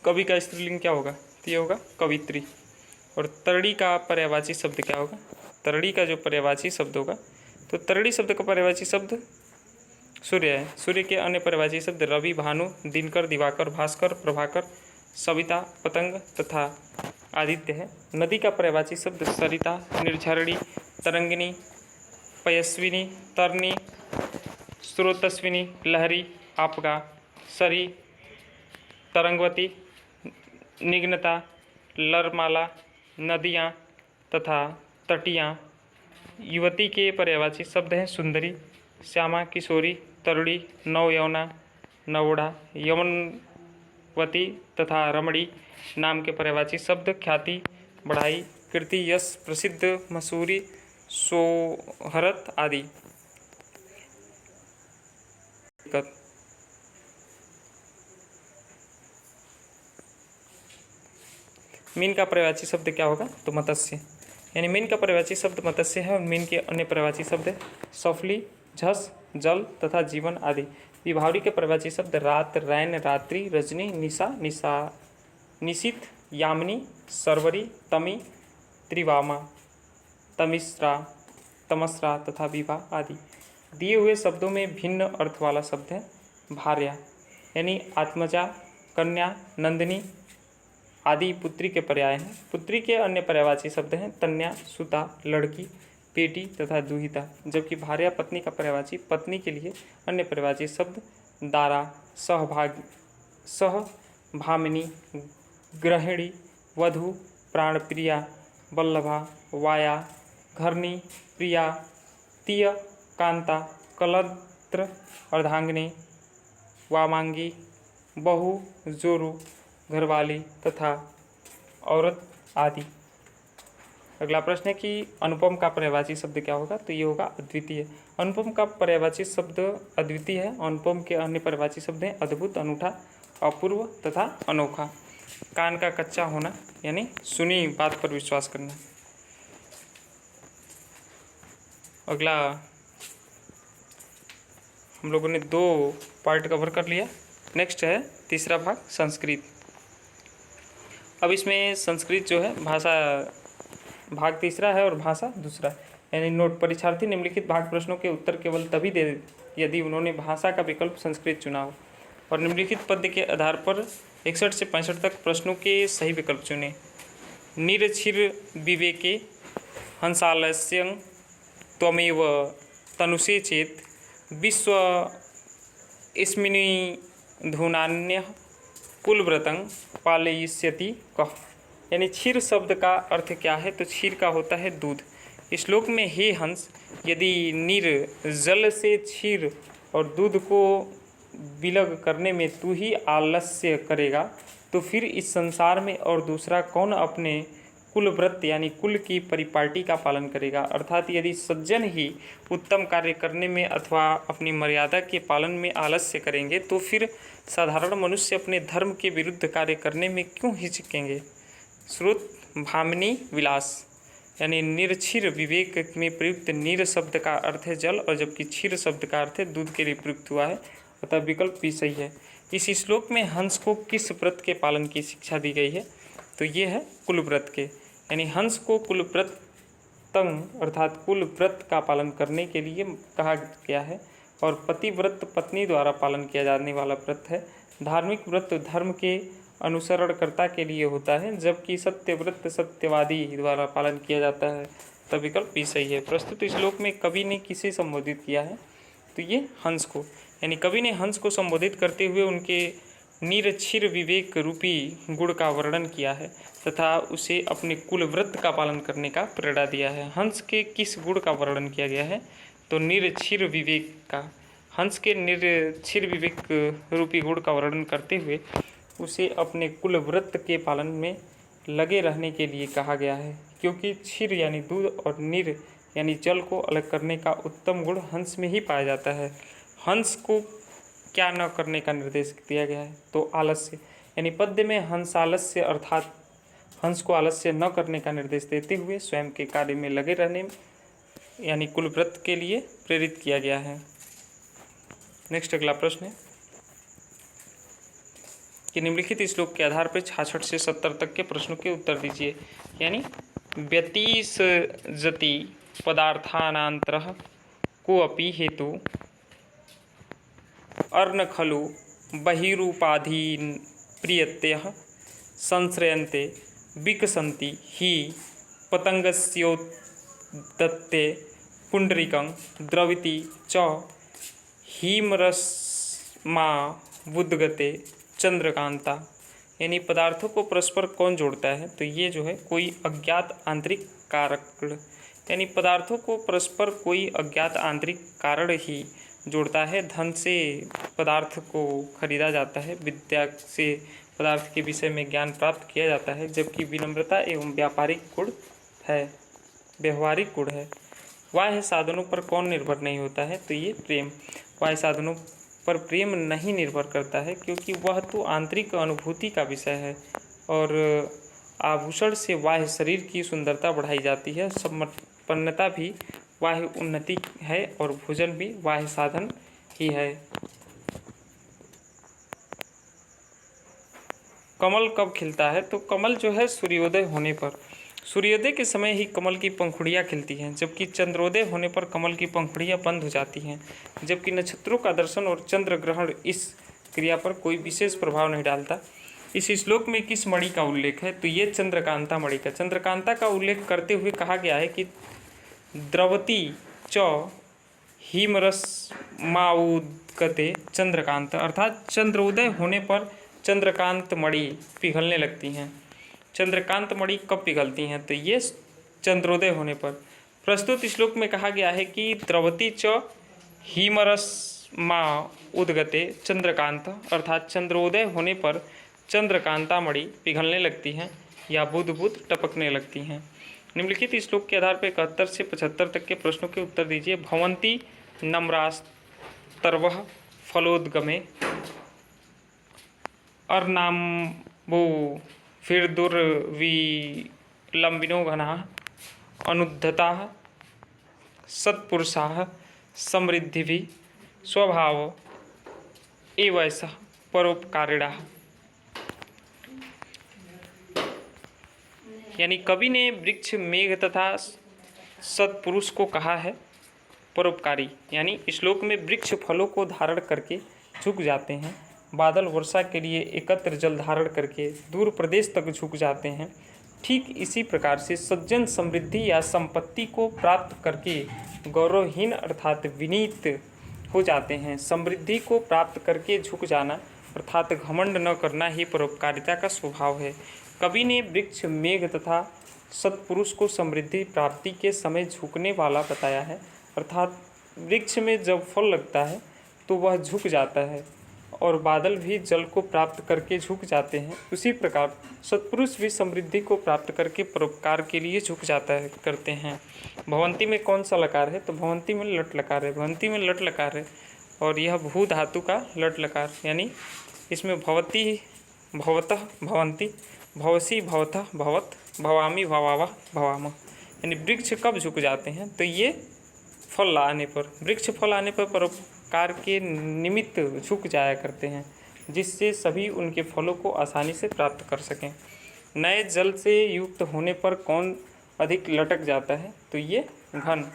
Speaker 1: कवि का स्त्रीलिंग क्या होगा? तो ये होगा कवित्री। और तरड़ी का पर्यायवाची शब्द क्या होगा? तरड़ी का जो पर्यायवाची शब्द होगा, तो तरड़ी शब्द का पर्यायवाची शब्द सूर्य है। सूर्य के अन्य पर्यायवाची शब्द रवि, भानु, दिनकर, दिवाकर, भास्कर, प्रभाकर, सविता, पतंग तथा आदित्य है। नदी का पर्यायवाची शब्द सरिता, निर्झरिणी, तरंगिनी, पयस्विनी, तरनी, स्रोतस्विनी, लहरी, आपगा, सरी, तरंगवती, निग्नता, लरमाला, नदियाँ तथा तटियाँ। युवती के पर्यायवाची शब्द हैं सुंदरी, श्यामा, किशोरी, तरुणी, नवयौवना, नवोढ़ा, यवनवती तथा रमणी। नाम के पर्यायवाची शब्द ख्याति, बढ़ाई, कीर्ति, यश, प्रसिद्ध, मशहूरी, सोहरत आदि। मीन का पर्यायवाची शब्द क्या होगा? तो मत्स्य, यानी मीन का पर्यायवाची शब्द मत्स्य है और मीन के अन्य पर्यायवाची शब्द है सफली, झस, जल तथा जीवन आदि। विभावरी के पर्यायवाची शब्द रात, रैन, रात्रि, रजनी, निशा, निशा, निशित, यामिनी, सरवरी, तमी, त्रिवामा, तमिश्रा, तमस्रा तथा विभा आदि। दिए हुए शब्दों में भिन्न अर्थ वाला शब्द है भार्या, यानी आत्मजा, कन्या, नंदिनी आदि पुत्री के पर्याय हैं। पुत्री के अन्य पर्यायवाची शब्द हैं तन्या, सुता, लड़की, बेटी तथा दुहिता। जबकि भार्या पत्नी का पर्यायवाची पत्नी के लिए अन्य पर्यायवाची शब्द दारा, सहभागी, सहभामिनी, गृहिणी, वधू, प्राणप्रिया, वल्लभा, वाया, घरनी, प्रिया, तीय, कांता, कलत्र, अर्धांगिनी, वामांगी, बहू, जोरू, घरवाली तथा औरत आदि। अगला प्रश्न है कि अनुपम का पर्यायवाची शब्द क्या होगा, तो ये होगा अद्वितीय। अनुपम का पर्यायवाची शब्द अद्वितीय है। अनुपम के अन्य पर्यायवाची शब्द हैं अद्भुत, अनूठा, अपूर्व तथा अनोखा। कान का कच्चा होना यानी सुनी बात पर विश्वास करना। अगला हम लोगों ने 2 पार्ट कवर कर लिया। नेक्स्ट है तीसरा भाग संस्कृत। अब इसमें संस्कृत जो है भाषा भाग तीसरा है और भाषा दूसरा, यानी नोट परीक्षार्थी निम्नलिखित भाग प्रश्नों के उत्तर केवल तभी दे यदि उन्होंने भाषा का विकल्प संस्कृत चुना हो और निम्नलिखित पद्य के आधार पर 61 से 65 तक प्रश्नों के सही विकल्प चुने। निरक्षिर विवेके हंसालस्यं त्वमेव तनुषे चेत विश्व इस्मिनि धूनान्यः कुलव्रतं पालयिष्यति कः। यानी क्षीर शब्द का अर्थ क्या है, तो क्षीर का होता है दूध। श्लोक में हे हंस, यदि नीर जल से क्षीर और दूध को विलग करने में तू ही आलस्य करेगा तो फिर इस संसार में और दूसरा कौन अपने कुलव्रत यानी कुल की परिपाटी का पालन करेगा। अर्थात यदि सज्जन ही उत्तम कार्य करने में अथवा अपनी मर्यादा के पालन में आलस्य करेंगे तो फिर साधारण मनुष्य अपने धर्म के विरुद्ध कार्य करने में क्यों हिचकेंगे। श्रुत भामिनी विलास यानी निरक्षीर विवेक में प्रयुक्त नीर शब्द का अर्थ है जल और जबकि क्षीर शब्द का अर्थ है दूध के लिए प्रयुक्त हुआ है, अतः विकल्प भी सही है। इस श्लोक में हंस को किस व्रत के पालन की शिक्षा दी गई है, तो ये है कुलव्रत के, यानी हंस को कुलव्रत तंग अर्थात कुलव्रत का पालन करने के लिए कहा गया है और पतिव्रत पत्नी द्वारा पालन किया जाने वाला व्रत है। धार्मिक व्रत धर्म के अनुसरणकर्ता के लिए होता है जबकि सत्यव्रत सत्यवादी द्वारा पालन किया जाता है, तब विकल्प भी सही है। प्रस्तुत श्लोक में कवि ने किसे संबोधित किया है, तो ये हंस को, यानी कवि ने हंस को संबोधित करते हुए उनके निरक्षीर विवेक रूपी गुण का वर्णन किया है तथा उसे अपने कुलव्रत का पालन करने का प्रेरणा दिया है। हंस के किस गुण का वर्णन किया गया है, तो निरक्षीर विवेक का। हंस के निरक्षीर विवेक रूपी गुण का वर्णन करते हुए उसे अपने कुलव्रत के पालन में लगे रहने के लिए कहा गया है, क्योंकि क्षीर यानी दूध और निर यानी जल को अलग करने का उत्तम गुण हंस में ही पाया जाता है। हंस को क्या न करने का निर्देश दिया गया है, तो आलस्य, यानी पद्य में हंस आलस्य अर्थात हंस को आलस्य न करने का निर्देश देते हुए स्वयं के कार्य में लगे रहने यानी कुलव्रत के लिए प्रेरित किया गया है। नेक्स्ट अगला प्रश्न है कि निम्नलिखित श्लोक के आधार पर 66 से 70 तक के प्रश्नों के उत्तर दीजिए। यानी व्यतिसजति पदार्थानान्तरः कोऽपि हेतु अर्न खलु बहिरूपाधीन प्रियत्यः संश्रयन्ते विकसन्ति हि पतंगस्योदत्ते पुंडरीकं द्रविति च हिमरस्मावुद्गते चंद्रकांता। यानी पदार्थों को परस्पर कौन जोड़ता है, तो ये जो है कोई अज्ञात आंतरिक कारक, यानी पदार्थों को परस्पर कोई अज्ञात आंतरिक कारण ही जोड़ता है। धन से पदार्थ को खरीदा जाता है, विद्या से पदार्थ के विषय में ज्ञान प्राप्त किया जाता है, जबकि विनम्रता एवं व्यावहारिक गुण है। बाह्य साधनों पर कौन निर्भर नहीं होता है, तो ये प्रेम। बाह्य साधनों पर प्रेम नहीं निर्भर करता है क्योंकि वह तो आंतरिक अनुभूति का विषय है और आभूषण से बाह्य शरीर की सुंदरता बढ़ाई जाती है। संपन्नता भी बाह्य उन्नति है और भोजन भी बाह्य साधन ही है। कमल कब खिलता है, तो कमल जो है सूर्योदय होने पर, सूर्योदय के समय ही कमल की पंखुड़ियाँ खिलती हैं, जबकि चंद्रोदय होने पर कमल की पंखुड़ियाँ बंद हो जाती हैं। जबकि नक्षत्रों का दर्शन और चंद्र ग्रहण इस क्रिया पर कोई विशेष प्रभाव नहीं डालता। इस श्लोक में किस मणि का उल्लेख है, तो ये चंद्रकांता मणि का। चंद्रकांता का उल्लेख करते हुए कहा गया है कि द्रवती च हिमरस्माउद्गते चंद्रकांत, अर्थात चंद्रोदय होने पर चंद्रकांत मणि पिघलने लगती हैं। चंद्रकांत मणि कब पिघलती हैं? तो ये चंद्रोदय होने पर। प्रस्तुत श्लोक में कहा गया है कि द्रवती च हिमरस्मा उद्गते चंद्रकांत, अर्थात चंद्रोदय होने पर चंद्रकांता मणि पिघलने लगती हैं या बुध बुध टपकने लगती हैं। निम्नलिखित श्लोक के आधार पर 71 से 75 तक के प्रश्नों के उत्तर दीजिए। भवंती नम्रास्तर्वः फलोद्गमे अर्नाम्बो फिर्दुर्विलम्बिनो घनाः अनुद्धताः सत्पुरुषाः समृद्धिभिः स्वभाव एवैसः परोपकारिणः। यानी कवि ने वृक्ष, मेघ तथा सत्पुरुष को कहा है परोपकारी। यानी श्लोक में वृक्ष फलों को धारण करके झुक जाते हैं, बादल वर्षा के लिए एकत्र जल धारण करके दूर प्रदेश तक झुक जाते हैं। ठीक इसी प्रकार से सज्जन समृद्धि या संपत्ति को प्राप्त करके गौरवहीन अर्थात विनीत हो जाते हैं। समृद्धि को प्राप्त करके झुक जाना अर्थात घमंड न करना ही परोपकारिता का स्वभाव है। कवि ने वृक्ष, मेघ तथा सत्पुरुष को समृद्धि प्राप्ति के समय झुकने वाला बताया है, अर्थात वृक्ष में जब फल लगता है तो वह झुक जाता है और बादल भी जल को प्राप्त करके झुक जाते हैं। उसी प्रकार सत्पुरुष भी समृद्धि को प्राप्त करके परोपकार के लिए झुक जाता है करते हैं। भवंती में कौन सा लकार है? तो भवंती में लट लकार है। भवंती में लट लकार है और यह भू धातु का लट लकार, यानी इसमें भवती, भवतः, भवंती, भवसी, भवतः, भवत, भवामी, भवावः, भवामः। यानी वृक्ष कब झुक जाते हैं? तो ये फल आने पर, वृक्ष फल आने पर परोपकार के निमित्त झुक जाया करते हैं, जिससे सभी उनके फलों को आसानी से प्राप्त कर सकें। नए जल से युक्त होने पर कौन अधिक लटक जाता है? तो ये घन,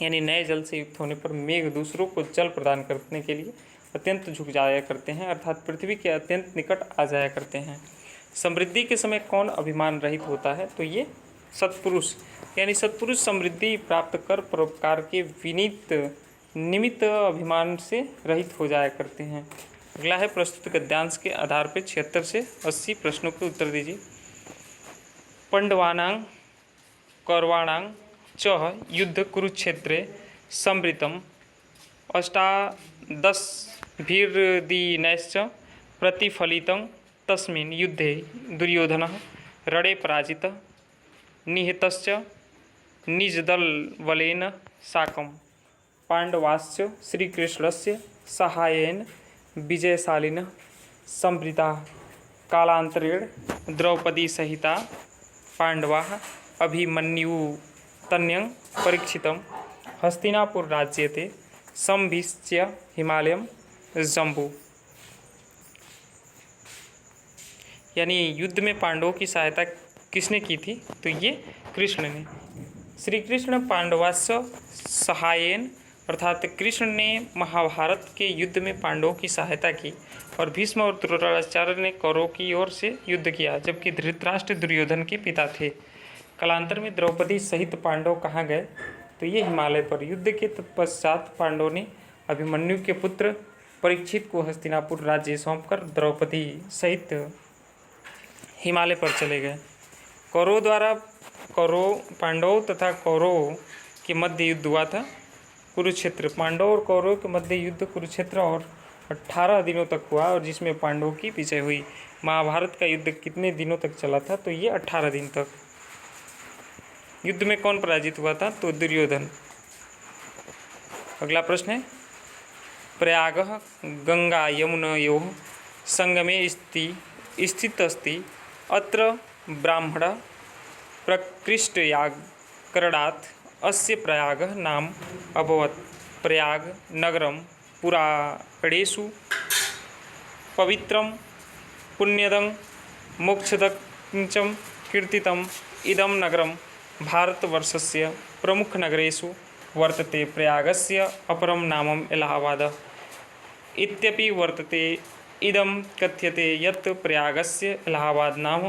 Speaker 1: यानी नए जल से युक्त होने पर मेघ दूसरों को जल प्रदान करने के लिए अत्यंत झुक जाया करते हैं, अर्थात पृथ्वी के अत्यंत निकट आ जाया करते हैं। समृद्धि के समय कौन अभिमान रहित होता है? तो ये सत्पुरुष, यानी सत्पुरुष समृद्धि प्राप्त कर परोपकार के विनीत निमित्त अभिमान से रहित हो जाया करते हैं। अगला है प्रस्तुत गद्यांश के आधार पर 76 से 80 प्रश्नों के उत्तर दीजिए। पांडवानां कौरवाणां च युद्ध कुरुक्षेत्रे संवृत्तम् अष्टादशभिर्दिनैश्च प्रतिफलितं तस्मिन् युद्धे दुर्योधनः रणे पराजितः निहतश्च निजदलबलेन साकं पाण्डवाश्च श्रीकृष्णस्य साहाय्येन विजयशालिनः संवृताः। कालान्तरेण द्रौपदी सहिता पाण्डवाः अभिमन्युतनयं परीक्षितं हस्तिनापुरराज्यते संभिष्य हिमालयं जम्बू। यानी युद्ध में पांडवों की सहायता किसने की थी? तो ये कृष्ण ने। श्री कृष्ण पांडवास्य सहायेन, अर्थात कृष्ण ने महाभारत के युद्ध में पांडवों की सहायता की और भीष्म और द्रोणाचार्य ने कौरवों की ओर से युद्ध किया, जबकि धृतराष्ट्र दुर्योधन के पिता थे। कालांतर में द्रौपदी सहित पांडव कहाँ गए? तो ये हिमालय पर। युद्ध के तत्पश्चात पांडवों ने अभिमन्यु के पुत्र परीक्षित को हस्तिनापुर राज्य सौंपकर द्रौपदी सहित हिमालय पर चले गए। कौरवों द्वारा पांडवों तथा कौरवों के मध्य युद्ध हुआ था कुरुक्षेत्र। पांडवों और कौरवों के मध्य युद्ध कुरुक्षेत्र और 18 दिनों तक हुआ और जिसमें पांडवों की विजय हुई। महाभारत का युद्ध कितने दिनों तक चला था? तो ये 18 दिन तक। युद्ध में कौन पराजित हुआ था? तो दुर्योधन। अगला प्रश्न है, प्रयागः गंगा यमुनयोः संगमे स्थित अस्ति, अत्र ब्राह्मणः प्रकृष्टयागरणात् अस्य प्रयागः नाम अभवत्। प्रयाग नगरं पुराणेषु पवित्रं पुण्यदं मोक्षदं कीर्तितम् इदं नगरं भारतवर्षस्य प्रमुखनगरेषु वर्तते। प्रयागस्य अपरं नामम् इलाहाबादः इत्यपि वर्तते। इदं कथ्यते यत् प्रयागस्य इलाहाबाद नाम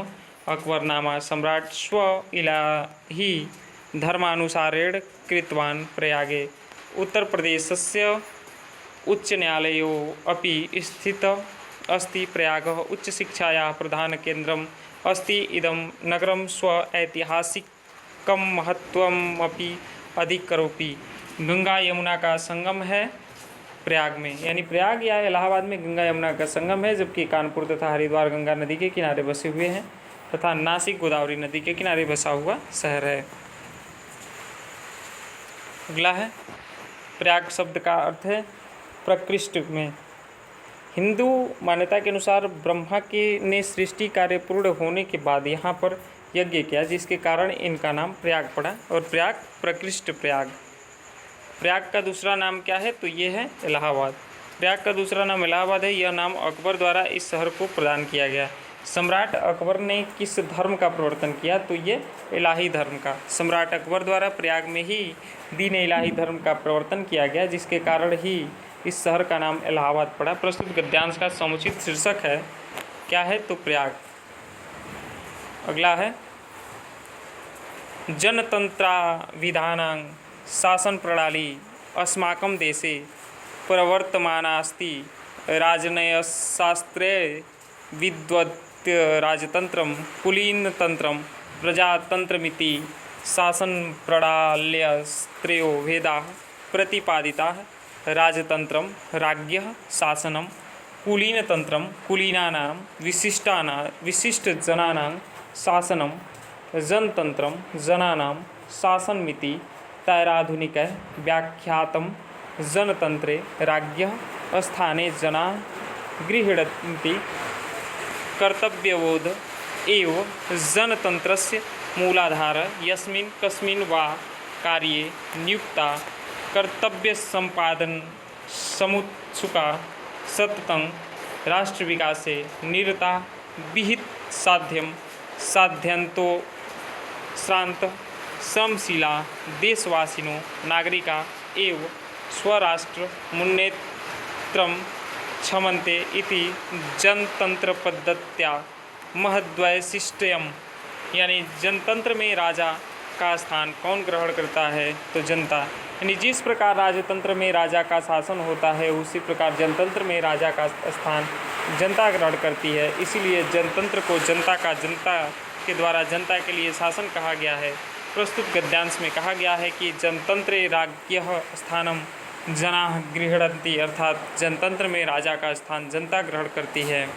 Speaker 1: अकबर नामा सम्राट स्वइलाही धर्मानुसारेण कृतवान्। प्रयागे उत्तर प्रदेशस्य उच्च न्यायालयो अपि स्थितः अस्ति प्रयागः उच्चशिक्षायाः प्रधानकेन्द्रम् अस्ति इदं नगरं स्व ऐतिहासिकं महत्वमपि अधिकरोति। गंगा यमुना का संगम है प्रयाग में, यानी प्रयाग या इलाहाबाद में गंगा यमुना का संगम है, जबकि कानपुर तथा हरिद्वार गंगा नदी के किनारे बसे हुए हैं तथा नासिक गोदावरी नदी के किनारे बसा हुआ शहर है। अगला है प्रयाग शब्द का अर्थ है प्रकृष्ट में। हिंदू मान्यता के अनुसार ब्रह्मा के ने सृष्टि कार्य पूर्ण होने के बाद यहाँ पर यज्ञ किया, जिसके कारण इनका नाम प्रयाग पड़ा और प्रयाग प्रकृष्ट प्रयाग। प्रयाग का दूसरा नाम क्या है? तो ये है इलाहाबाद। प्रयाग का दूसरा नाम इलाहाबाद है। यह नाम अकबर द्वारा इस शहर को प्रदान किया गया। सम्राट अकबर ने किस धर्म का प्रवर्तन किया? तो ये इलाही धर्म का। सम्राट अकबर द्वारा प्रयाग में ही दीन इलाही धर्म का प्रवर्तन किया गया, जिसके कारण ही इस शहर का नाम इलाहाबाद पड़ा। प्रस्तुत गद्यांश का समुचित शीर्षक है क्या है? तो प्रयाग। अगला है जनतंत्राविधानां शासन प्रणाली अस्माकं देशे प्रवर्तमानास्ति। राजनयशास्त्रे विद्वत् राजतंत्रं कुलीनतंत्रं प्रजातंत्रमिति शासन प्रणाल्यस्त्रयो भेदाः प्रतिपादिताः। राजतंत्रं राज्ञः शासनं, कुलीनतंत्रं कुलीनानां विशिष्टजनानां शासनं, जनतंत्रं जनानां शासनमिति तैराधुनिकैः व्याख्यातं। जनतंत्रे राज्ञः स्थाने जनाः गृह्णन्ति। कर्तव्यबोध एव जनतंत्रस्य मूलाधारः। यस्मिन् कस्मिन् वा कार्ये नियुक्ता कर्तव्यसम्पादन समुत्सुका सततं राष्ट्रविकासे निरता विहित साध्यन्तो श्रांत श्रमशीला देशवासिनो नागरिका एव स्वराष्ट्रमुन्नेत्रं क्षमन्ते इति जनतंत्रपद्धत्या महद्वैशिष्ट्यम्। यानी जनतंत्र में राजा का स्थान कौन ग्रहण करता है? तो जनता। यानी जिस प्रकार राजतंत्र में राजा का शासन होता है, उसी प्रकार जनतंत्र में राजा का स्थान जनता ग्रहण करती है। इसीलिए जनतंत्र को जनता के द्वारा जनता के लिए शासन कहा गया है। प्रस्तुत गद्यांश में कहा गया है कि जनतंत्रे राज्ञः स्थानम जनाः गृह्णन्ति, अर्थात जनतंत्र में राजा का स्थान जनता ग्रहण करती है।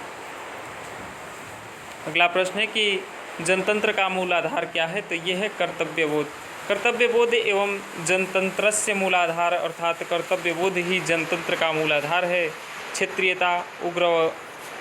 Speaker 1: अगला प्रश्न है कि जनतंत्र का मूल आधार क्या है? तो ये है कर्तव्यबोध। कर्तव्यबोध एवं जनतंत्रस्य मूलाधार, अर्थात कर्तव्यबोध ही जनतंत्र का मूलाधार है। क्षेत्रीयता,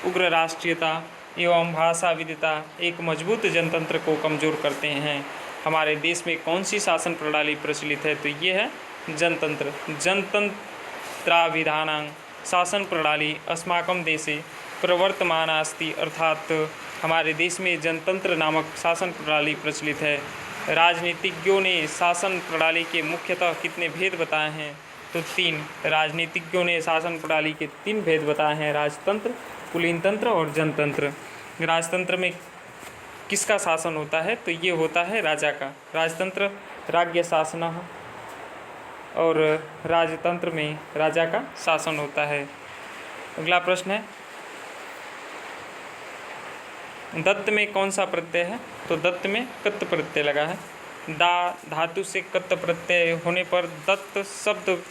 Speaker 1: उग्र राष्ट्रीयता एवं भाषा विविधता एक मजबूत जनतंत्र को कमजोर करते हैं। हमारे देश में कौन सी शासन प्रणाली प्रचलित है? तो ये है जनतंत्र। जनतंत्राविधानां शासन प्रणाली अस्माकं देशे प्रवर्तमानास्ति, अर्थात हमारे देश में जनतंत्र नामक शासन प्रणाली प्रचलित है। राजनीतिज्ञों ने शासन प्रणाली के मुख्यतः कितने भेद बताए हैं? तो 3। राजनीतिज्ञों ने शासन प्रणाली के 3 भेद बताए हैं: राजतंत्र, कुलीनतंत्र और जनतंत्र। राजतंत्र में किसका शासन होता है? तो ये होता है राजा का। राजतंत्र राज्य शासनः और राजतंत्र में राजा का शासन होता है। अगला प्रश्न है दत्त में कौन सा प्रत्यय है? तो दत्त में कत्त प्रत्यय लगा है। दा धातु से कत्त प्रत्यय होने पर दत्त शब्द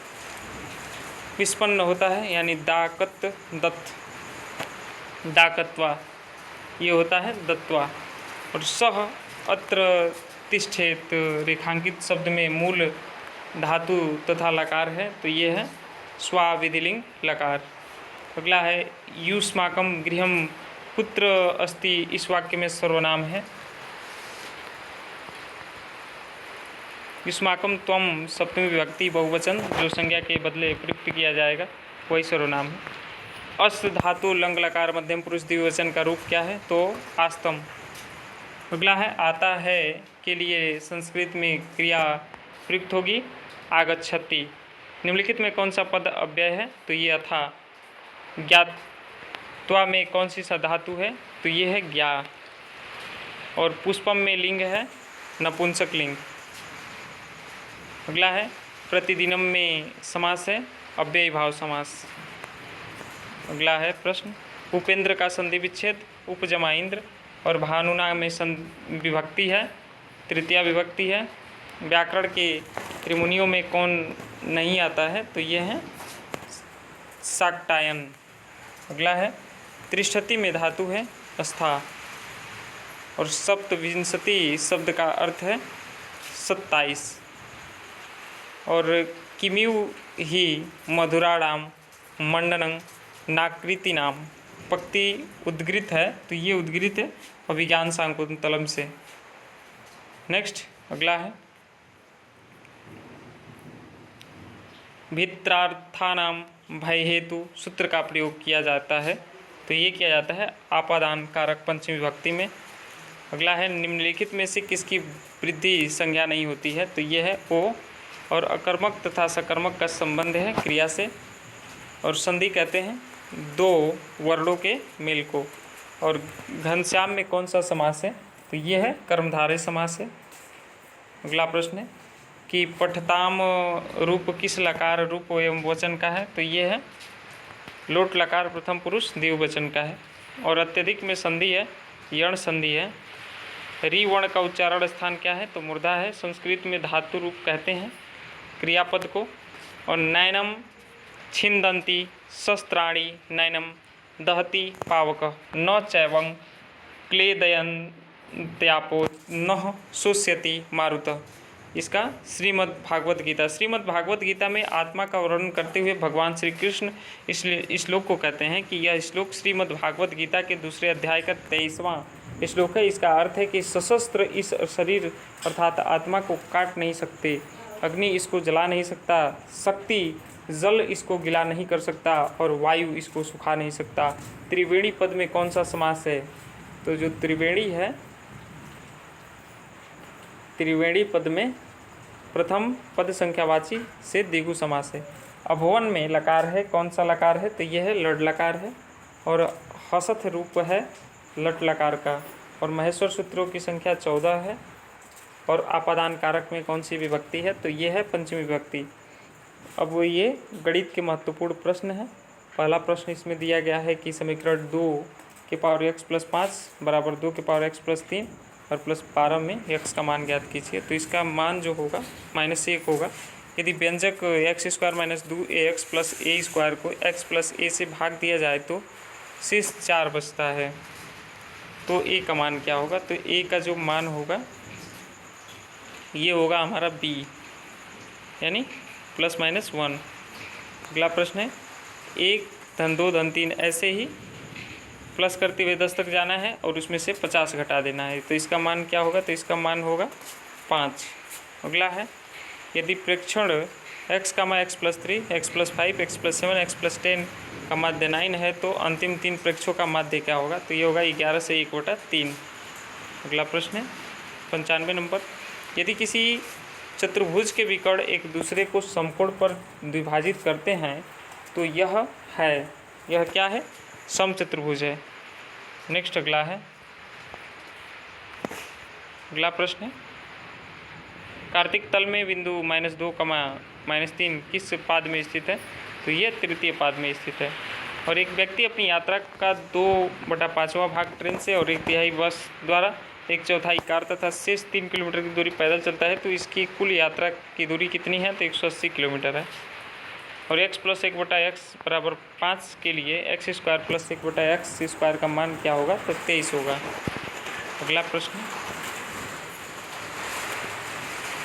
Speaker 1: विस्पन्न होता है, यानी दा कत्त दत्त, डाकत्वा ये होता है दत्वा। और सह अत्र तिष्ठेत रेखांकित शब्द में मूल धातु तथा लकार है, तो ये है स्वाविधिलिंग लकार। अगला है युष्माकं गृहं पुत्र अस्ति, इस वाक्य में सर्वनाम है। युष्माकं त्वम सप्तमी विभक्ति बहुवचन, जो संज्ञा के बदले प्रयुक्त किया जाएगा वही सर्वनाम है। अस् धातु लंग लकार मध्यम पुरुष द्विवचन का रूप क्या है? तो आस्तम। अगला है आता है के लिए संस्कृत में क्रिया प्रयुक्त होगी आगच्छति। निम्नलिखित में कौन सा पद अव्यय है? तो ये अथा। ज्ञात्वा में कौन सी सा धातु है? तो ये है ज्ञा। और पुष्पम में लिंग है नपुंसक लिंग। अगला है प्रतिदिनम में समास है अव्ययी भाव समास। अगला है प्रश्न उपेंद्र का संधि विच्छेद उपजमा इंद्र, और भानुना में विभक्ति है, तृतीया विभक्ति है। व्याकरण के त्रिमुनियों में कौन नहीं आता है, तो ये है शाक्टायन। अगला है त्रिशति में धातु है स्था, और सप्तविंशति शब्द का अर्थ है 27, और किमियु ही मधुराणाम मंडनं नाकृतिनाम पक्ति उद्गृत है, तो ये उद्गृत है अभिज्ञान शाकुंतलम से। नेक्स्ट अगला है भित्रार्थानाम भय हेतु सूत्र का प्रयोग किया जाता है, तो ये किया जाता है आपादान कारक पंचमी विभक्ति में। अगला है निम्नलिखित में से किसकी वृद्धि संज्ञा नहीं होती है, तो ये है ओ, और अकर्मक तथा सकर्मक का संबंध है क्रिया से, और संधि कहते हैं दो वर्णों के मेल को। और घनश्याम में कौन सा समास है, तो ये है कर्मधारय समास है। अगला प्रश्न है कि पठताम रूप किस लकार रूप एवं वचन का है, तो ये है लोट लकार प्रथम पुरुष द्विवचन का है। और अत्यधिक में संधि है यण संधि है। री वर्ण का उच्चारण स्थान क्या है, तो मूर्धा है। संस्कृत में धातु रूप कहते हैं क्रियापद को। और नैनम छिंदंती शस्त्राणी नैनम दहती पावक न चैवं क्लेदयन्त्यापो न शुष्यति मारुतः। इसका श्रीमद् भागवत गीता, श्रीमद् भागवत गीता में आत्मा का वर्णन करते हुए भगवान श्री कृष्ण इस श्लोक को कहते हैं कि यह श्लोक श्रीमद् भागवत गीता के दूसरे अध्याय का 23वां श्लोक है। इसका अर्थ है कि सशस्त्र इस शरीर अर्थात आत्मा को काट नहीं सकते, अग्नि इसको जला नहीं सकता, शक्ति जल इसको गिला नहीं कर सकता, और वायु इसको सुखा नहीं सकता। त्रिवेणी पद में कौन सा समास है, तो जो त्रिवेणी है, त्रिवेणी पद में प्रथम पद संख्यावाची से द्विगु समास है। अभवन में लकार है, कौन सा लकार है, तो यह है लड लकार है, और हसथ रूप है लट लकार का। और महेश्वर सूत्रों की संख्या 14 है। और आपादान कारक में कौन सी विभक्ति है, तो ये है पंचमी विभक्ति। अब ये गणित के महत्वपूर्ण प्रश्न है। पहला प्रश्न इसमें दिया गया है कि समीकरण 2 के पावर x + 5 बराबर 2 के पावर x + 3 और +12 में x का मान ज्ञात कीजिए। तो इसका मान जो होगा -1 होगा। यदि व्यंजक x² - 2ax + a² को x + a से भाग दिया जाए तो शेष 4 बचता है। तो a का मान क्या होगा, तो a का जो मान होगा ये होगा हमारा b, यानी ±1। अगला प्रश्न है 1 धन 2 धन 3 ऐसे ही प्लस करते हुए 10 तक जाना है और उसमें से 50 घटा देना है। तो इसका मान क्या होगा, तो इसका मान होगा 5। अगला है यदि प्रेक्षण x, x + 3, x + 5, x + 7, x + 10 का माध्य 9 है तो अंतिम 3 प्रेक्षों का माध्य क्या होगा, तो ये होगा 11 से 1/3। अगला प्रश्न है 95 नंबर, यदि किसी चतुर्भुज के विकर्ण एक दूसरे को समकोण पर विभाजित करते हैं तो यह क्या है, समचतुर्भुज है। नेक्स्ट अगला प्रश्न है कार्तिक तल में बिंदु -2, -3 किस पाद में स्थित है, तो ये तृतीय पाद में स्थित है। और एक व्यक्ति अपनी यात्रा का 2/5वां भाग ट्रेन से और 1/3 बस द्वारा, 1/4 कार तथा शेष 3 किलोमीटर की दूरी पैदल चलता है तो इसकी कुल यात्रा की दूरी कितनी है, तो 180 किलोमीटर है। और x + 1/x बराबर 5 के लिए x² + 1/x² का मान क्या होगा, तो 23 होगा। अगला प्रश्न,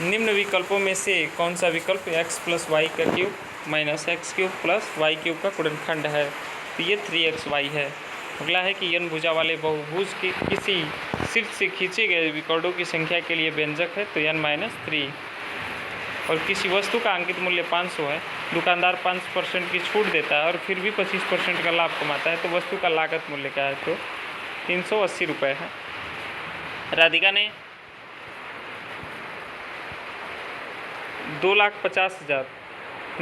Speaker 1: निम्न विकल्पों में से कौन सा विकल्प x + y³ - x³ + y³ का गुणनखंड है, तो ये 3xy है। अगला है कि n भुजा वाले बहुभुज के किसी शीर्ष से खींचे गए विकर्णों की संख्या के लिए व्यंजक है, तो n - 3। और किसी वस्तु का अंकित मूल्य 500 है, दुकानदार 5% की छूट देता है और फिर भी 25% का लाभ कमाता है, तो वस्तु का लागत मूल्य क्या है, तो 380 रुपये है। राधिका ने 2,50,000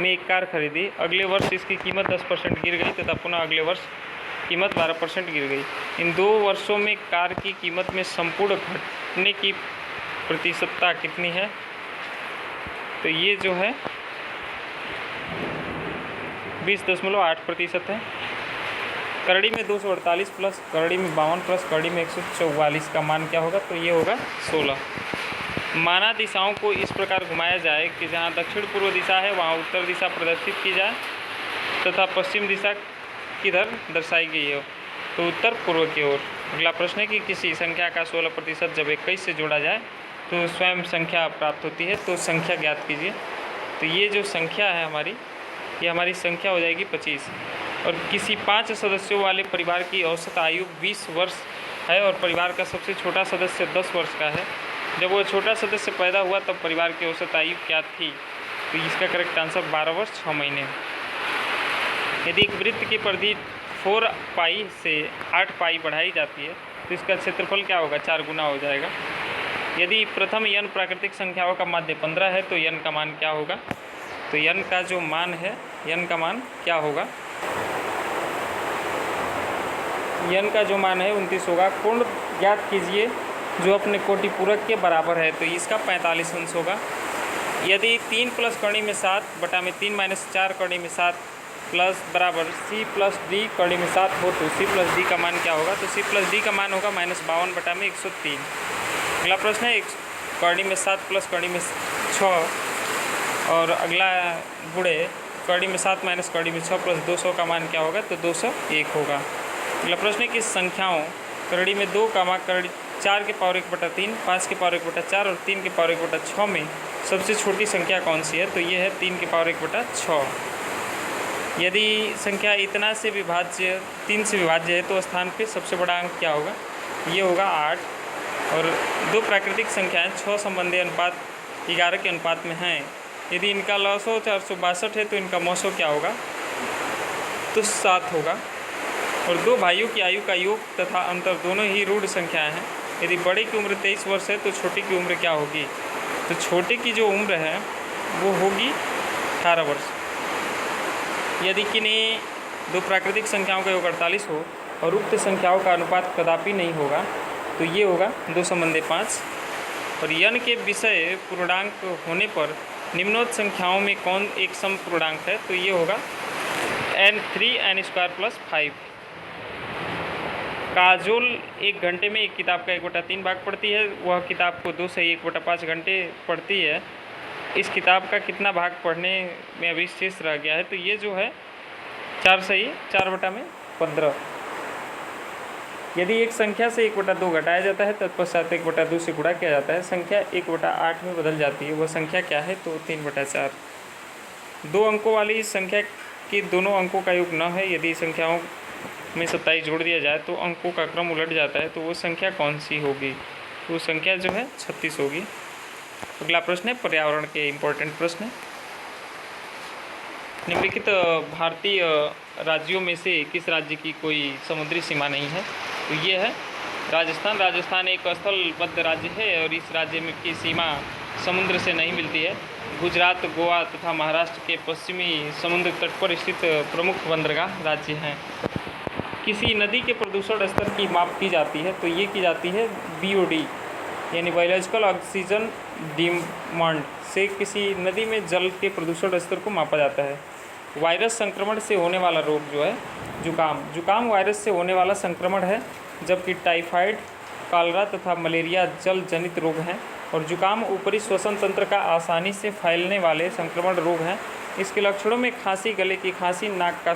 Speaker 1: में एक कार खरीदी। अगले वर्ष इसकी कीमत 10% गिर गई तथा पुनः अगले वर्ष कीमत 12% गिर गई। इन 2 वर्षों में कार की कीमत में संपूर्ण घटने की प्रतिशतता कितनी है, तो ये जो है 20.8% है। करड़ी में 248 प्लस करड़ी में 52 प्लस करड़ी में 144 का मान क्या होगा? तो ये होगा 16। माना दिशाओं को इस प्रकार घुमाया जाए कि जहाँ दक्षिण पूर्व दिशा है वहाँ उत्तर दिशा प्रदर्शित की जाए तथा पश्चिम दिशा किधर दर्शाई गई हो? तो उत्तर पूर्व की ओर। अगला प्रश्न है कि किसी संख्या का 16% जब 21 से जोड़ा जाए तो स्वयं संख्या प्राप्त होती है, तो संख्या ज्ञात कीजिए। तो ये जो संख्या है हमारी, ये हमारी संख्या हो जाएगी 25। और किसी 5 सदस्यों वाले परिवार की औसत आयु 20 वर्ष है और परिवार का सबसे छोटा सदस्य 10 वर्ष का है। जब वो छोटा सदस्य पैदा हुआ तब परिवार की औसत आयु क्या थी? तो इसका करेक्ट आंसर 12 वर्ष 6 महीने। यदि एक वृत्त की परिधि 4 पाई से 8 पाई बढ़ाई जाती है तो इसका क्षेत्रफल क्या होगा? 4 गुना हो जाएगा। यदि प्रथम n प्राकृतिक संख्याओं का माध्य 15 है तो n का मान क्या होगा? तो n का जो मान है, n का मान क्या होगा? n का जो मान है 29 होगा। कोण ज्ञात कीजिए जो अपने कोटि पूरक के बराबर है, तो इसका 45 अंश होगा। यदि 3 प्लस कड़ी में 7 बटा में 3 माइनस 4 कड़ी में 7 प्लस बराबर c प्लस डी कड़ी में 7 हो तो c प्लस डी का मान क्या होगा? तो c प्लस डी का मान होगा -52 बटा में 103। अगला प्रश्न है कड़ी में 7 प्लस कड़ी में 6 और अगला गुणे कड़ी में 7 माइनस कड़ी में 6 प्लस 200 का मान क्या होगा? तो 201 होगा। अगला प्रश्न है कि संख्याओं कड़ी में 2 कड़ी 4 के पावर 1/3, 5 के पावर 1/4 और 3 के पावर 1/6 में सबसे छोटी संख्या कौन सी है? तो ये है 3 के पावर 1/6। यदि संख्या इतना से विभाज्य 3 से विभाज्य है तो स्थान पे सबसे बड़ा अंक क्या होगा? ये होगा 8। और दो प्राकृतिक संख्याएं 6 संबंधी अनुपात 11 के अनुपात में हैं। यदि इनका लसो 462 है तो इनका मौसो क्या होगा? तो 7 होगा। और दो भाइयों की आयु का योग तथा अंतर दोनों ही ऋण संख्याएं हैं। यदि बड़े की उम्र 23 वर्ष है तो छोटे की उम्र क्या होगी? तो छोटे की जो उम्र है वो होगी 18 वर्ष। यदि किन्हीं दो प्राकृतिक संख्याओं का योग 48 हो और उक्त संख्याओं का अनुपात कदापि नहीं होगा तो ये होगा 2 संबंधी 5। और n के विषय पूर्णांक होने पर निम्नोक्त संख्याओं में कौन एक सम पूर्णांक है? तो ये होगा n3n² + 5। काजोल 1 घंटे में एक किताब का 1/3 भाग पढ़ती है। वह किताब को 2 से 1/5 घंटे पढ़ती है। इस किताब का कितना भाग पढ़ने में अभी शेष रह गया है? तो ये जो है 4 से 4/15। यदि एक संख्या से 1/2 घटाया जाता है तत्पश्चात 1/2 से गुणा किया जाता है, संख्या 1/8 में बदल जाती है। वह संख्या क्या है? तो 3/4। 2 अंकों वाली इस संख्या के दोनों अंकों का योग न है। यदि संख्याओं में 27 जोड़ दिया जाए तो अंकों का क्रम उलट जाता है, तो वो संख्या कौन सी होगी? वो संख्या जो है 36 होगी। अगला प्रश्न है पर्यावरण के इम्पोर्टेंट प्रश्न। निम्नलिखित भारतीय राज्यों में से किस राज्य की कोई समुद्री सीमा नहीं है? तो ये है राजस्थान। राजस्थान एक स्थलबद्ध राज्य है और इस राज्य में की सीमा समुद्र से नहीं मिलती है। गुजरात, गोवा तथा महाराष्ट्र के पश्चिमी समुद्र तट पर स्थित प्रमुख बंदरगाह राज्य हैं। किसी नदी के प्रदूषण स्तर की माप की जाती है, तो ये की जाती है BOD यानी बायोलॉजिकल ऑक्सीजन डिमांड से किसी नदी में जल के प्रदूषण स्तर को मापा जाता है। वायरस संक्रमण से होने वाला रोग जो है जुकाम वायरस से होने वाला संक्रमण है, जबकि टाइफाइड, कॉलरा तथा मलेरिया जल जनित रोग हैं। और जुकाम ऊपरी श्वसन तंत्र का आसानी से फैलने वाले संक्रमण रोग हैं। इसके लक्षणों में खांसी, गले की खांसी, नाक का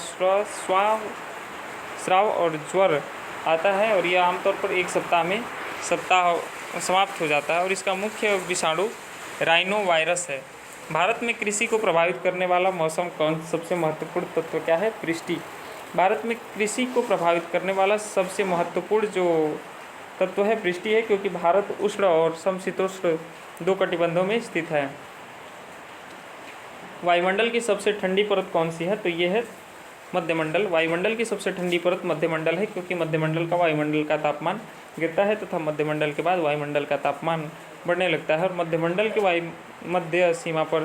Speaker 1: स्राव और ज्वर आता है और यह आमतौर पर एक सप्ताह में समाप्त हो जाता है। और इसका मुख्य विषाणु राइनो वायरस है। भारत में कृषि को प्रभावित करने वाला मौसम कौन सबसे महत्वपूर्ण तत्व क्या है? वृष्टि। भारत में कृषि को प्रभावित करने वाला सबसे महत्वपूर्ण जो तत्व है वृष्टि है, क्योंकि भारत उष्ण और समशीतोष्ण 2 कटिबंधों में स्थित है। वायुमंडल की सबसे ठंडी परत कौन सी है? तो ये है मध्यमंडल। वायुमंडल की सबसे ठंडी परत मध्यमंडल है, क्योंकि मध्यमंडल का वायुमंडल का तापमान गिरता है तथा मध्यमंडल के बाद वायुमंडल का तापमान बढ़ने लगता है और मध्यमंडल के मध्य सीमा पर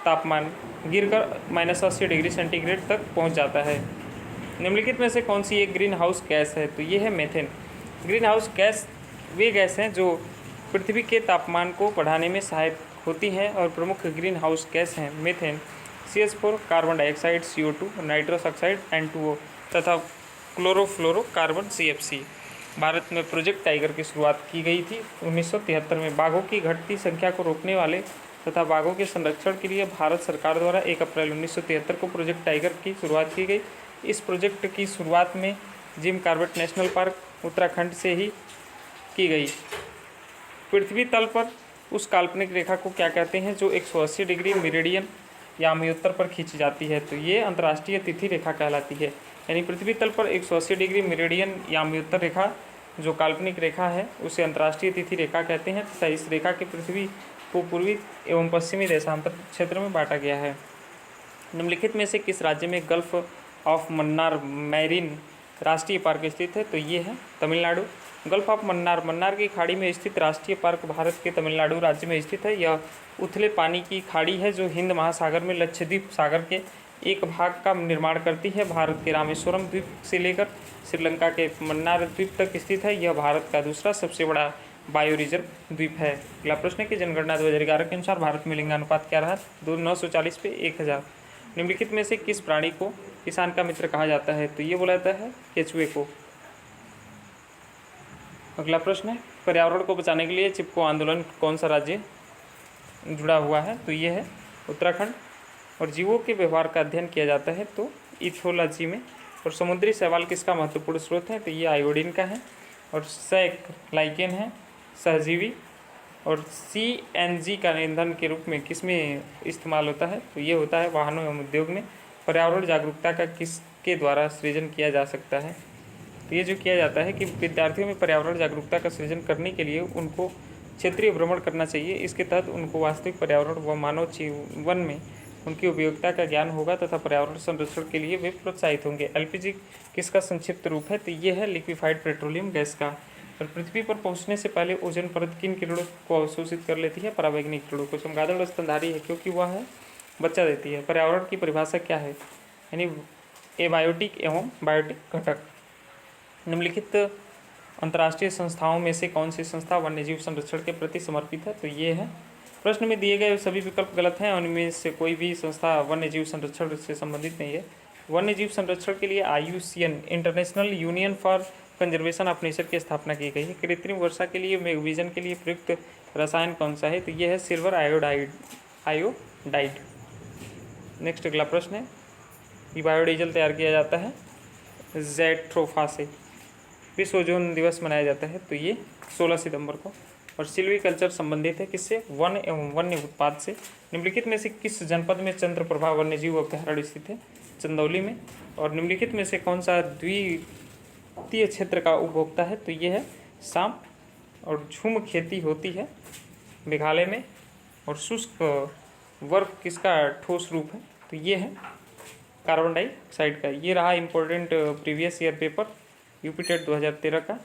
Speaker 1: तापमान गिरकर -80 डिग्री सेंटीग्रेड तक पहुंच जाता है। निम्नलिखित में से कौन सी एक ग्रीन हाउस गैस है? तो ये है मीथेन। ग्रीन हाउस गैस वे गैस हैं जो पृथ्वी के तापमान को बढ़ाने में सहायक होती हैं और प्रमुख ग्रीन हाउस गैस हैं methane, CH4, carbon dioxide, CO2, nitrous oxide, N2O तथा क्लोरोफ्लोरोकार्बन CFC। भारत में प्रोजेक्ट टाइगर की शुरुआत की गई थी 1973 में। बाघों की घटती संख्या को रोकने वाले तथा बाघों के संरक्षण के लिए भारत सरकार द्वारा 1 अप्रैल 1973 को प्रोजेक्ट टाइगर की शुरुआत की गई। इस प्रोजेक्ट की शुरुआत में Jim Corbett national park Uttarakhand से ही की गई। पृथ्वी तल पर उस काल्पनिक रेखा को क्या कहते हैं जो 180 डिग्री मेरिडियन या अम्योत्तर पर खींची जाती है? तो ये अंतर्राष्ट्रीय तिथि रेखा कहलाती है। यानी पृथ्वी तल पर 180 डिग्री मेरिडियन या अम्योत्तर रेखा जो काल्पनिक रेखा है उसे अंतर्राष्ट्रीय तिथि रेखा कहते हैं तथा इस रेखा के पृथ्वी को पूर्वी एवं पश्चिमी देशांतर क्षेत्र में बांटा गया है। निम्नलिखित में से किस राज्य में गल्फ ऑफ मन्नार मैरीन राष्ट्रीय पार्क स्थित है? तो ये है तमिलनाडु। गल्फ ऑफ मन्नार मन्नार की खाड़ी में स्थित राष्ट्रीय पार्क भारत के तमिलनाडु राज्य में स्थित है। यह उथले पानी की खाड़ी है जो हिंद महासागर में लक्षद्वीप सागर के एक भाग का निर्माण करती है। भारत के रामेश्वरम द्वीप से लेकर श्रीलंका के मन्नार द्वीप तक स्थित है। यह भारत का दूसरा सबसे बड़ा बायो रिजर्व द्वीप है। अगला प्रश्न है कि जनगणना 2011 के अनुसार भारत में लिंगानुपात क्या रहा? 940 पे 1000। निम्नलिखित में से किस प्राणी को किसान का मित्र कहा जाता है? तो ये बोला जाता है केचुए को। अगला प्रश्न है पर्यावरण को बचाने के लिए चिपको आंदोलन कौन सा राज्य जुड़ा हुआ है? तो ये है उत्तराखंड। और जीवों के व्यवहार का अध्ययन किया जाता है तो इथोलॉजी में। और समुद्री शैवाल किसका महत्वपूर्ण स्रोत है? तो ये आयोडीन का है। और सैक लाइकेन है सहजीवी। और CNG का ईंधन के रूप में किसमें इस्तेमाल होता है? तो ये होता है वाहनों एवं उद्योग में। पर्यावरण जागरूकता का किसके द्वारा सृजन किया जा सकता है? तो ये जो किया जाता है कि विद्यार्थियों में पर्यावरण जागरूकता का सृजन करने के लिए उनको क्षेत्रीय भ्रमण करना चाहिए। इसके तहत उनको वास्तविक पर्यावरण व मानव जीवन में उनकी उपयोगिता का ज्ञान होगा तथा पर्यावरण संरक्षण के लिए वे प्रोत्साहित होंगे। LPG किसका संक्षिप्त रूप है? तो ये है लिक्विफाइड पेट्रोलियम गैस का। और पृथ्वी पर पहुंचने से पहले ओजोन परत किन किरणों को अवशोषित कर लेती है? पराबैंगनी किरणों को। चमगादड़ स्तनधारी है क्योंकि वह है बच्चा देती है। पर्यावरण की परिभाषा क्या है? यानी एबायोटिक एवं बायोटिक घटक। निम्नलिखित अंतर्राष्ट्रीय संस्थाओं में से कौन सी संस्था वन्यजीव संरक्षण के प्रति समर्पित है? तो ये है। प्रश्न में दिए गए सभी विकल्प गलत हैं और इनमें से कोई भी संस्था वन्यजीव संरक्षण से संबंधित नहीं है। वन्यजीव संरक्षण के लिए IUCN international union for conservation of nature की स्थापना की गई है। कृत्रिम वर्षा के लिए मेघविजन के लिए प्रयुक्त रसायन कौन सा है? तो ये है सिल्वर आयोडाइड। नेक्स्ट अगला प्रश्न है कि बायोडीजल तैयार किया जाता है ज़ैट्रोफा से। विश्व ओजोन दिवस मनाया जाता है तो ये 16 सितंबर को। और सिल्वीकल्चर संबंधित है किससे? वन एवं वन्य उत्पाद से। निम्नलिखित में से किस जनपद में चंद्रप्रभा वन्यजीव अभ्यारण्य स्थित है? चंदौली में। और निम्नलिखित में से कौन सा द्वितीय क्षेत्र का उपभोक्ता है? तो ये है सांप। और झूम खेती होती है मेघालय में। और शुष्क वर्ग किसका ठोस रूप है? तो ये है कार्बन डाइऑक्साइड का। ये रहा important previous year paper UP TET 2013 का।